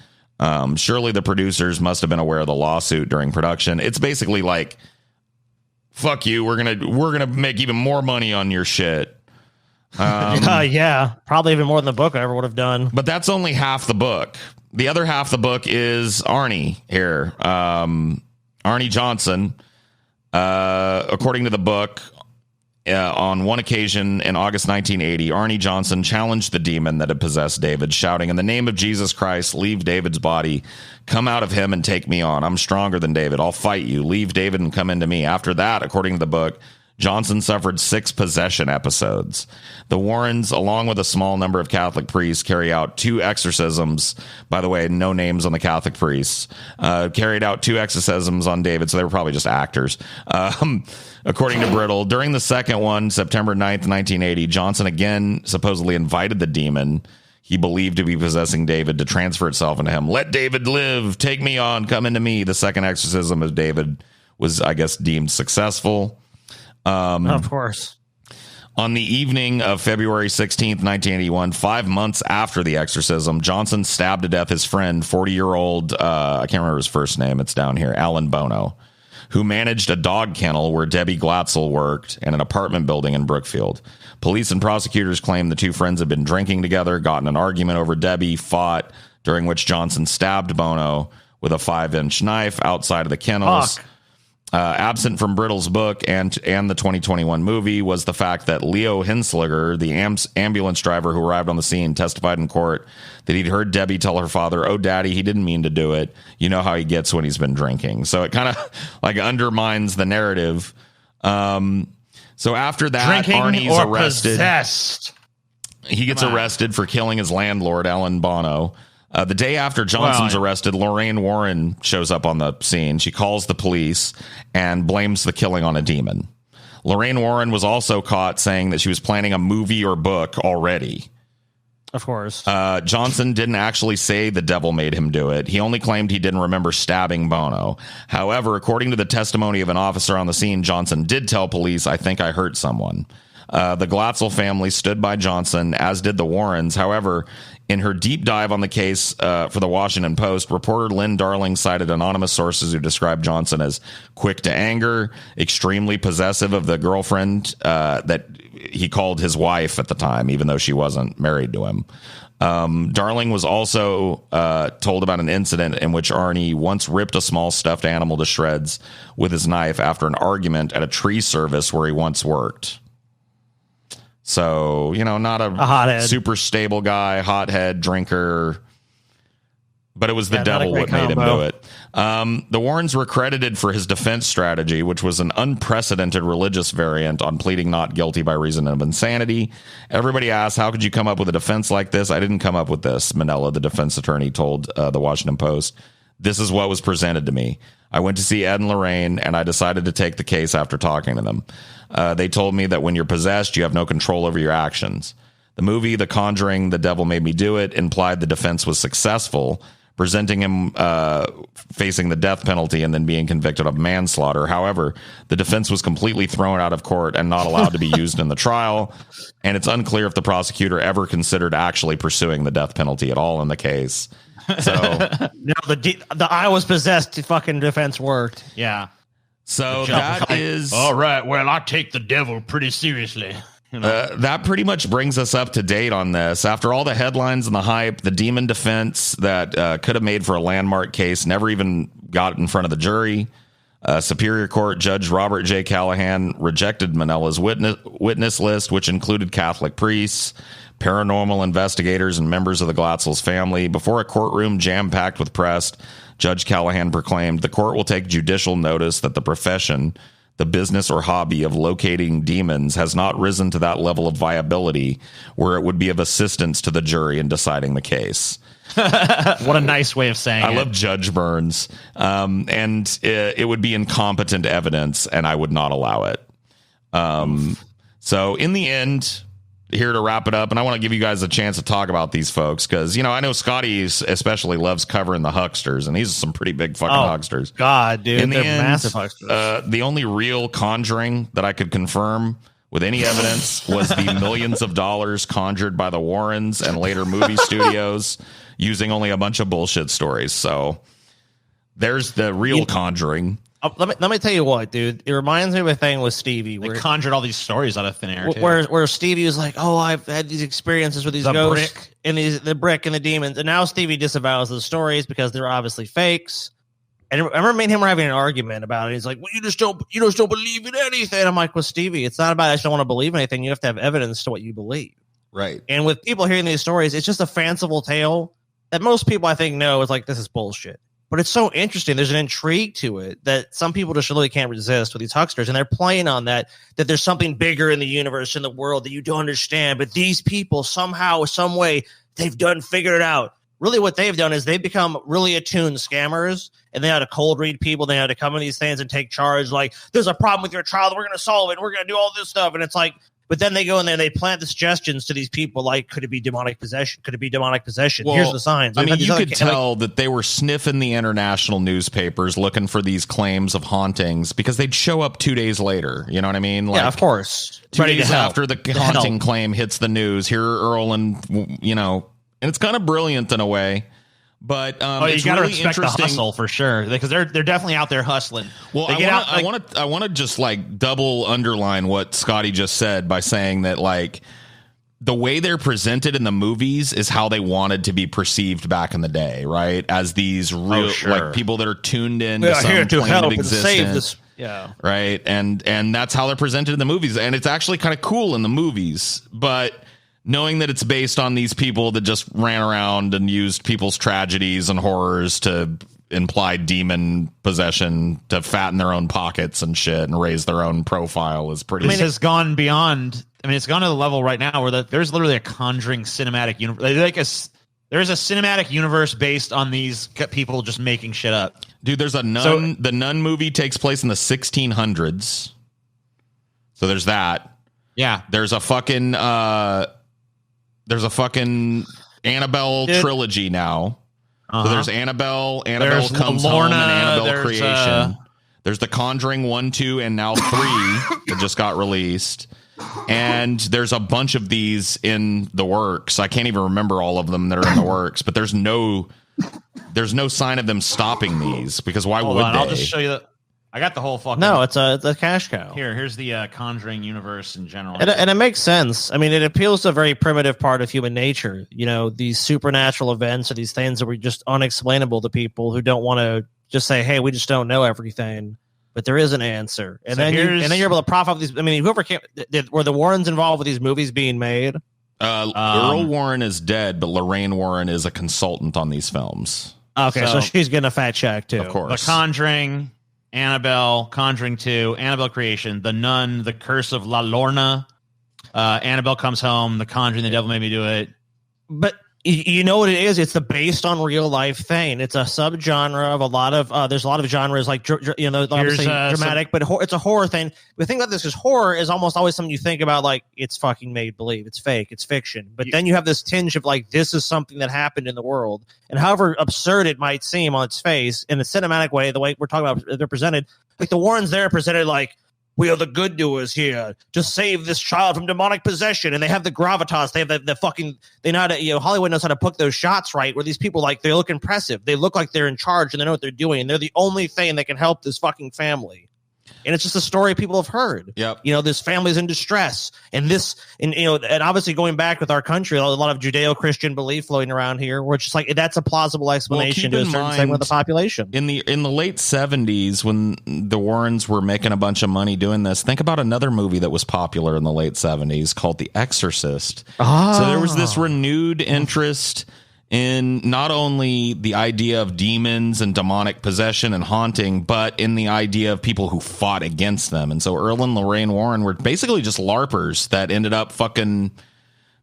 Surely the producers must have been aware of the lawsuit during production. It's basically like, fuck you, we're gonna make even more money on your shit.
Yeah, probably even more than the book I ever would have done.
But that's only half the book. The other half of the book is Arnie here. Arnie Johnson, according to the book, on one occasion in August 1980, Arnie Johnson challenged the demon that had possessed David, shouting, in the name of Jesus Christ, leave David's body. Come out of him and take me on. I'm stronger than David. I'll fight you. Leave David and come into me. After that, according to the book, Johnson suffered 6 possession episodes. The Warrens, along with a small number of Catholic priests, carry out 2 exorcisms. By the way, no names on the Catholic priests. Carried out 2 exorcisms on David, so they were probably just actors. According to Brittle, during the second one, September 9th, 1980, Johnson again supposedly invited the demon he believed to be possessing David to transfer itself into him. Let David live. Take me on. Come into me. The second exorcism of David was, I guess, deemed successful.
Of course.
On the evening of February 16th, 1981, 5 months after the exorcism, Johnson stabbed to death his friend, 40-year-old, I can't remember his first name, it's down here, Alan Bono, who managed a dog kennel where Debbie Glatzel worked and an apartment building in Brookfield. Police and prosecutors claim the 2 friends had been drinking together, got in an argument over Debbie, fought, during which Johnson stabbed Bono with a 5-inch knife outside of the kennels.
Fuck.
Absent from Brittle's book and the 2021 movie was the fact that Leo Hinsliger, the ambulance driver who arrived on the scene, testified in court that he'd heard Debbie tell her father, "Oh, Daddy, he didn't mean to do it. You know how he gets when he's been drinking." So it kind of like undermines the narrative. So after that,
drinking
Arnie's
or
arrested.
Possessed.
He gets arrested for killing his landlord, Alan Bono. The day after Johnson's arrested, Lorraine Warren shows up on the scene. She calls the police and blames the killing on a demon. Lorraine Warren was also caught saying that she was planning a movie or book already.
Of course.
Johnson didn't actually say the devil made him do it. He only claimed he didn't remember stabbing Bono. However, according to the testimony of an officer on the scene, Johnson did tell police, "I think I hurt someone." The Glatzel family stood by Johnson, as did the Warrens. However, in her deep dive on the case for the Washington Post, reporter Lynn Darling cited anonymous sources who described Johnson as quick to anger, extremely possessive of the girlfriend that he called his wife at the time, even though she wasn't married to him. Darling was also told about an incident in which Arnie once ripped a small stuffed animal to shreds with his knife after an argument at a tree service where he once worked. So, you know, not a super stable guy, hothead, drinker, but it was the devil what made him do it. The Warrens were credited for his defense strategy, which was an unprecedented religious variant on pleading not guilty by reason of insanity. Everybody asked, how could you come up with a defense like this? I didn't come up with this, Manella, the defense attorney, told the Washington Post. This is what was presented to me. I went to see Ed and Lorraine, and I decided to take the case after talking to them. They told me that when you're possessed, you have no control over your actions. The movie, The Conjuring, The Devil Made Me Do It, implied the defense was successful, presenting him facing the death penalty and then being convicted of manslaughter. However, the defense was completely thrown out of court and not allowed to be used in the trial, and it's unclear if the prosecutor ever considered actually pursuing the death penalty at all in the case. So
no, the I was possessed fucking defense worked.
Yeah.
So that is
all right. Well, I take the devil pretty seriously.
That pretty much brings us up to date on this. After all the headlines and the hype, the demon defense that could have made for a landmark case never even got in front of the jury. Superior Court Judge Robert J. Callahan rejected Manella's witness list, which included Catholic priests, paranormal investigators, and members of the Glatzel's family. Before a courtroom jam-packed with press, Judge Callahan proclaimed, "The court will take judicial notice that the profession, the business or hobby of locating demons, has not risen to that level of viability where it would be of assistance to the jury in deciding the case."
What a nice way of saying it.
I love Judge Burns. And it would be incompetent evidence, and I would not allow it. So in the end, here to wrap it up, and I want to give you guys a chance to talk about these folks, because, you know, I know Scotty especially loves covering the hucksters, and these are some pretty big fucking hucksters.
God, dude,
in the
they're
end,
massive hucksters.
The only real conjuring that I could confirm with any evidence was the millions of dollars conjured by the Warrens and later movie studios using only a bunch of bullshit stories. So there's the real conjuring.
Let me tell you what, dude. It reminds me of a thing with Stevie.
They conjured all these stories out of thin air, too.
Where Stevie was like, "Oh, I've had these experiences with these ghosts and the brick and the demons," and now Stevie disavows those stories because they're obviously fakes. And I remember me and him were having an argument about it. He's like, "Well, you just don't believe in anything." I'm like, "Well, Stevie, it's not about I just don't want to believe anything. You have to have evidence to what you believe."
Right.
And with people hearing these stories, it's just a fanciful tale that most people, I think, know is like, this is bullshit. But it's so interesting. There's an intrigue to it that some people just really can't resist with these hucksters. And they're playing on that there's something bigger in the universe, in the world that you don't understand. But these people somehow, some way, they've figured it out. Really what they've done is they've become really attuned scammers, and they had to cold read people. They had to come in these things and take charge. Like, there's a problem with your child. We're going to solve it. We're going to do all this stuff. And it's like, but then they go in there and they plant the suggestions to these people like, could it be demonic possession? Could it be demonic possession?
Well,
here's the signs.
I mean, you could tell that they were sniffing the international newspapers looking for these claims of hauntings because they'd show up 2 days later. You know what I mean?
Like, yeah, of course.
2 days after the haunting claim hits the news, here Earl and, you know, and it's kind of brilliant in a way. But
you got to respect the hustle for sure, because they're definitely out there hustling.
Well, I want to just like double underline what Scotty just said by saying that, like, the way they're presented in the movies is how they wanted to be perceived back in the day, right? As these real like people that are tuned in to some plane of existence.
Yeah.
Right. And that's how they're presented in the movies. And it's actually kind of cool in the movies, but knowing that it's based on these people that just ran around and used people's tragedies and horrors to imply demon possession to fatten their own pockets and shit and raise their own profile is pretty.
I mean, it's gone beyond. I mean, it's gone to the level right now where there's literally a Conjuring cinematic universe. There's a cinematic universe based on these people just making shit up.
Dude, there's a Nun. The Nun movie takes place in the 1600s. So there's that.
Yeah.
There's a fucking Annabelle trilogy now. So there's Annabelle there's Comes Home, and Annabelle Creation. There's The Conjuring 1, 2, and now 3 that just got released. And there's a bunch of these in the works. I can't even remember all of them that are in the works, but there's no sign of them stopping these, because why would they?
I'll just show you I got the whole fucking...
No, it's a cash cow.
Here's the Conjuring universe in general.
And it makes sense. I mean, it appeals to a very primitive part of human nature. You know, these supernatural events or these things that were just unexplainable to people who don't want to just say, hey, we just don't know everything. But there is an answer. And then you're able to profit off these... I mean, whoever came... Were the Warrens involved with these movies being made?
Earl Warren is dead, but Lorraine Warren is a consultant on these films.
Okay, so she's getting a fat check, too.
Of course.
The Conjuring... Annabelle, Conjuring 2, Annabelle Creation, The Nun, The Curse of La Lorna, Annabelle Comes Home, The Conjuring, The Devil Made Me Do It.
But You know what it is? It's the based on real life thing. It's a subgenre of a lot of there's a lot of genres like obviously dramatic, but it's a horror thing. The thing about this is horror is almost always something you think about like it's fucking made believe, it's fake, it's fiction. But then you have this tinge of like this is something that happened in the world, and however absurd it might seem on its face, in a cinematic way, the way we're talking about they're presented, like the Warrens there presented like, we are the good doers here to save this child from demonic possession. And they have the gravitas. They have the fucking, they know how to, Hollywood knows how to put those shots right where these people, like, they look impressive. They look like they're in charge and they know what they're doing. And they're the only thing that can help this fucking family. And it's just a story people have heard.
Yep.
This family's in distress. And and obviously going back with our country, a lot of Judeo-Christian belief floating around here, where it's just like, that's a plausible explanation to a certain segment of the population.
In the late 70s, when the Warrens were making a bunch of money doing this, think about another movie that was popular in the late 70s called The Exorcist. So there was this renewed interest in not only the idea of demons and demonic possession and haunting, but in the idea of people who fought against them. And so Earl and Lorraine Warren were basically just LARPers that ended up fucking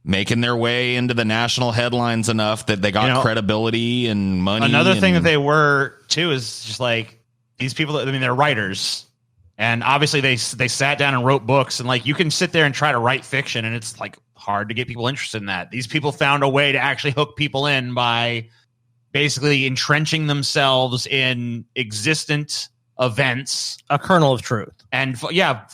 making their way into the national headlines enough that they got credibility and money.
Another thing that they were, too, is just like these people, I mean, they're writers. And obviously they sat down and wrote books. And like you can sit there and try to write fiction, and it's like hard to get people interested in that. These people found a way to actually hook people in by basically entrenching themselves in existent events,
a kernel of truth,
and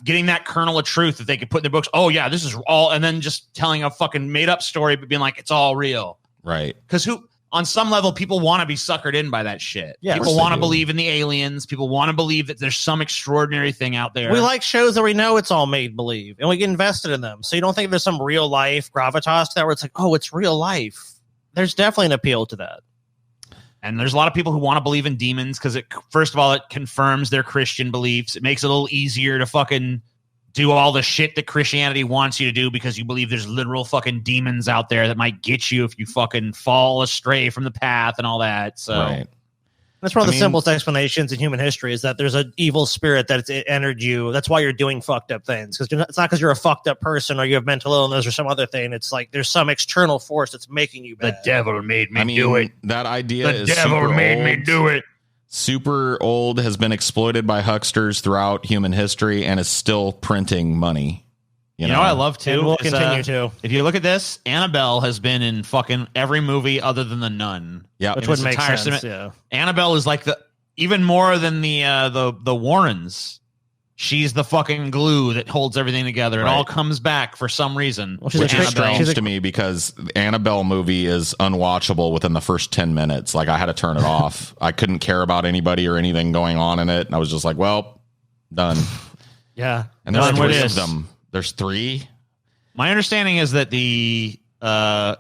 getting that kernel of truth that they could put in their books. Oh yeah, this is all, and then just telling a fucking made up story, but being like it's all real,
right?
Because on some level, people want to be suckered in by that shit. Yeah, people want to believe in the aliens. People want to believe that there's some extraordinary thing out there.
We like shows that we know it's all made believe, and we get invested in them. So you don't think there's some real life gravitas to that where it's like, oh, it's real life. There's definitely an appeal to that.
And there's a lot of people who want to believe in demons because first of all, it confirms their Christian beliefs. It makes it a little easier to fucking do all the shit that Christianity wants you to do because you believe there's literal fucking demons out there that might get you if you fucking fall astray from the path and all that. So
right.
That's one of the simplest explanations in human history is that there's an evil spirit that entered you. That's why you're doing fucked up things. Because it's not because you're a fucked up person or you have mental illness or some other thing. It's like there's some external force that's making you bad.
The devil made me do it.
That idea is
the devil made me do it.
Super old, has been exploited by hucksters throughout human history, and is still printing money. You know what
I love too?
And we'll continue to.
If you look at this, Annabelle has been in fucking every movie other than The Nun.
Yeah,
which would make sense. Yeah.
Annabelle is like even more than the Warrens. She's the fucking glue that holds everything together. It all comes back for some reason.
Which is strange to me because the Annabelle movie is unwatchable within the first 10 minutes. Like, I had to turn it off. I couldn't care about anybody or anything going on in it. And I was just like, well, done.
Yeah.
And there's three of them. There's three.
My understanding is that I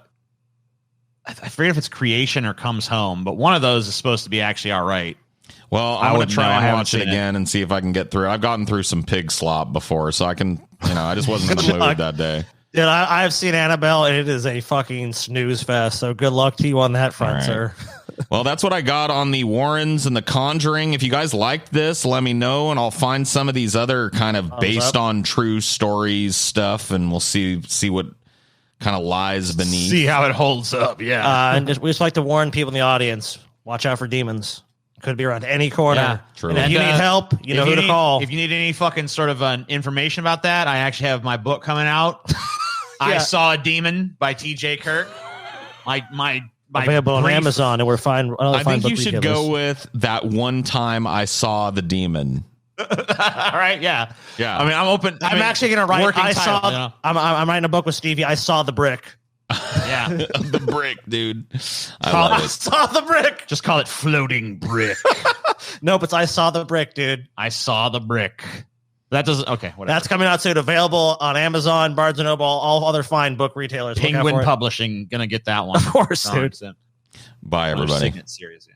forget if it's Creation or Comes Home, but one of those is supposed to be actually all right.
Well, I'm going to try and watch it again and see if I can get through. I've gotten through some pig slop before, so I can, I just wasn't in the mood that day.
Dude, I've seen Annabelle, and it is a fucking snooze fest, so good luck to you on that front, sir.
Well, that's what I got on the Warrens and the Conjuring. If you guys liked this, let me know, and I'll find some of these other kind of based on true stories stuff, and we'll see what kind of lies beneath.
See how it holds up, yeah.
And we just like to warn people in the audience, watch out for demons. Could be around any corner.
Yeah, true.
And if you need help, you know who to call.
If you need any fucking sort of information about that, I actually have my book coming out. I Saw a Demon by T.J. Kirk. My
available on Amazon, and we're fine.
I think you should go with that one time I saw the demon.
All right, yeah.
I
mean, I'm open.
I'm actually going to write. I'm writing a book with Stevie. I saw the brick.
Yeah,
the brick, dude.
I saw the brick.
Just call it Floating Brick.
Nope, it's I saw the brick, dude.
I saw the brick. That doesn't. Okay, whatever.
That's coming out soon. Available on Amazon, Barnes and Noble, all other fine book retailers.
Penguin Publishing gonna get that one,
of course, dude.
Bye, everybody.
Series, yeah.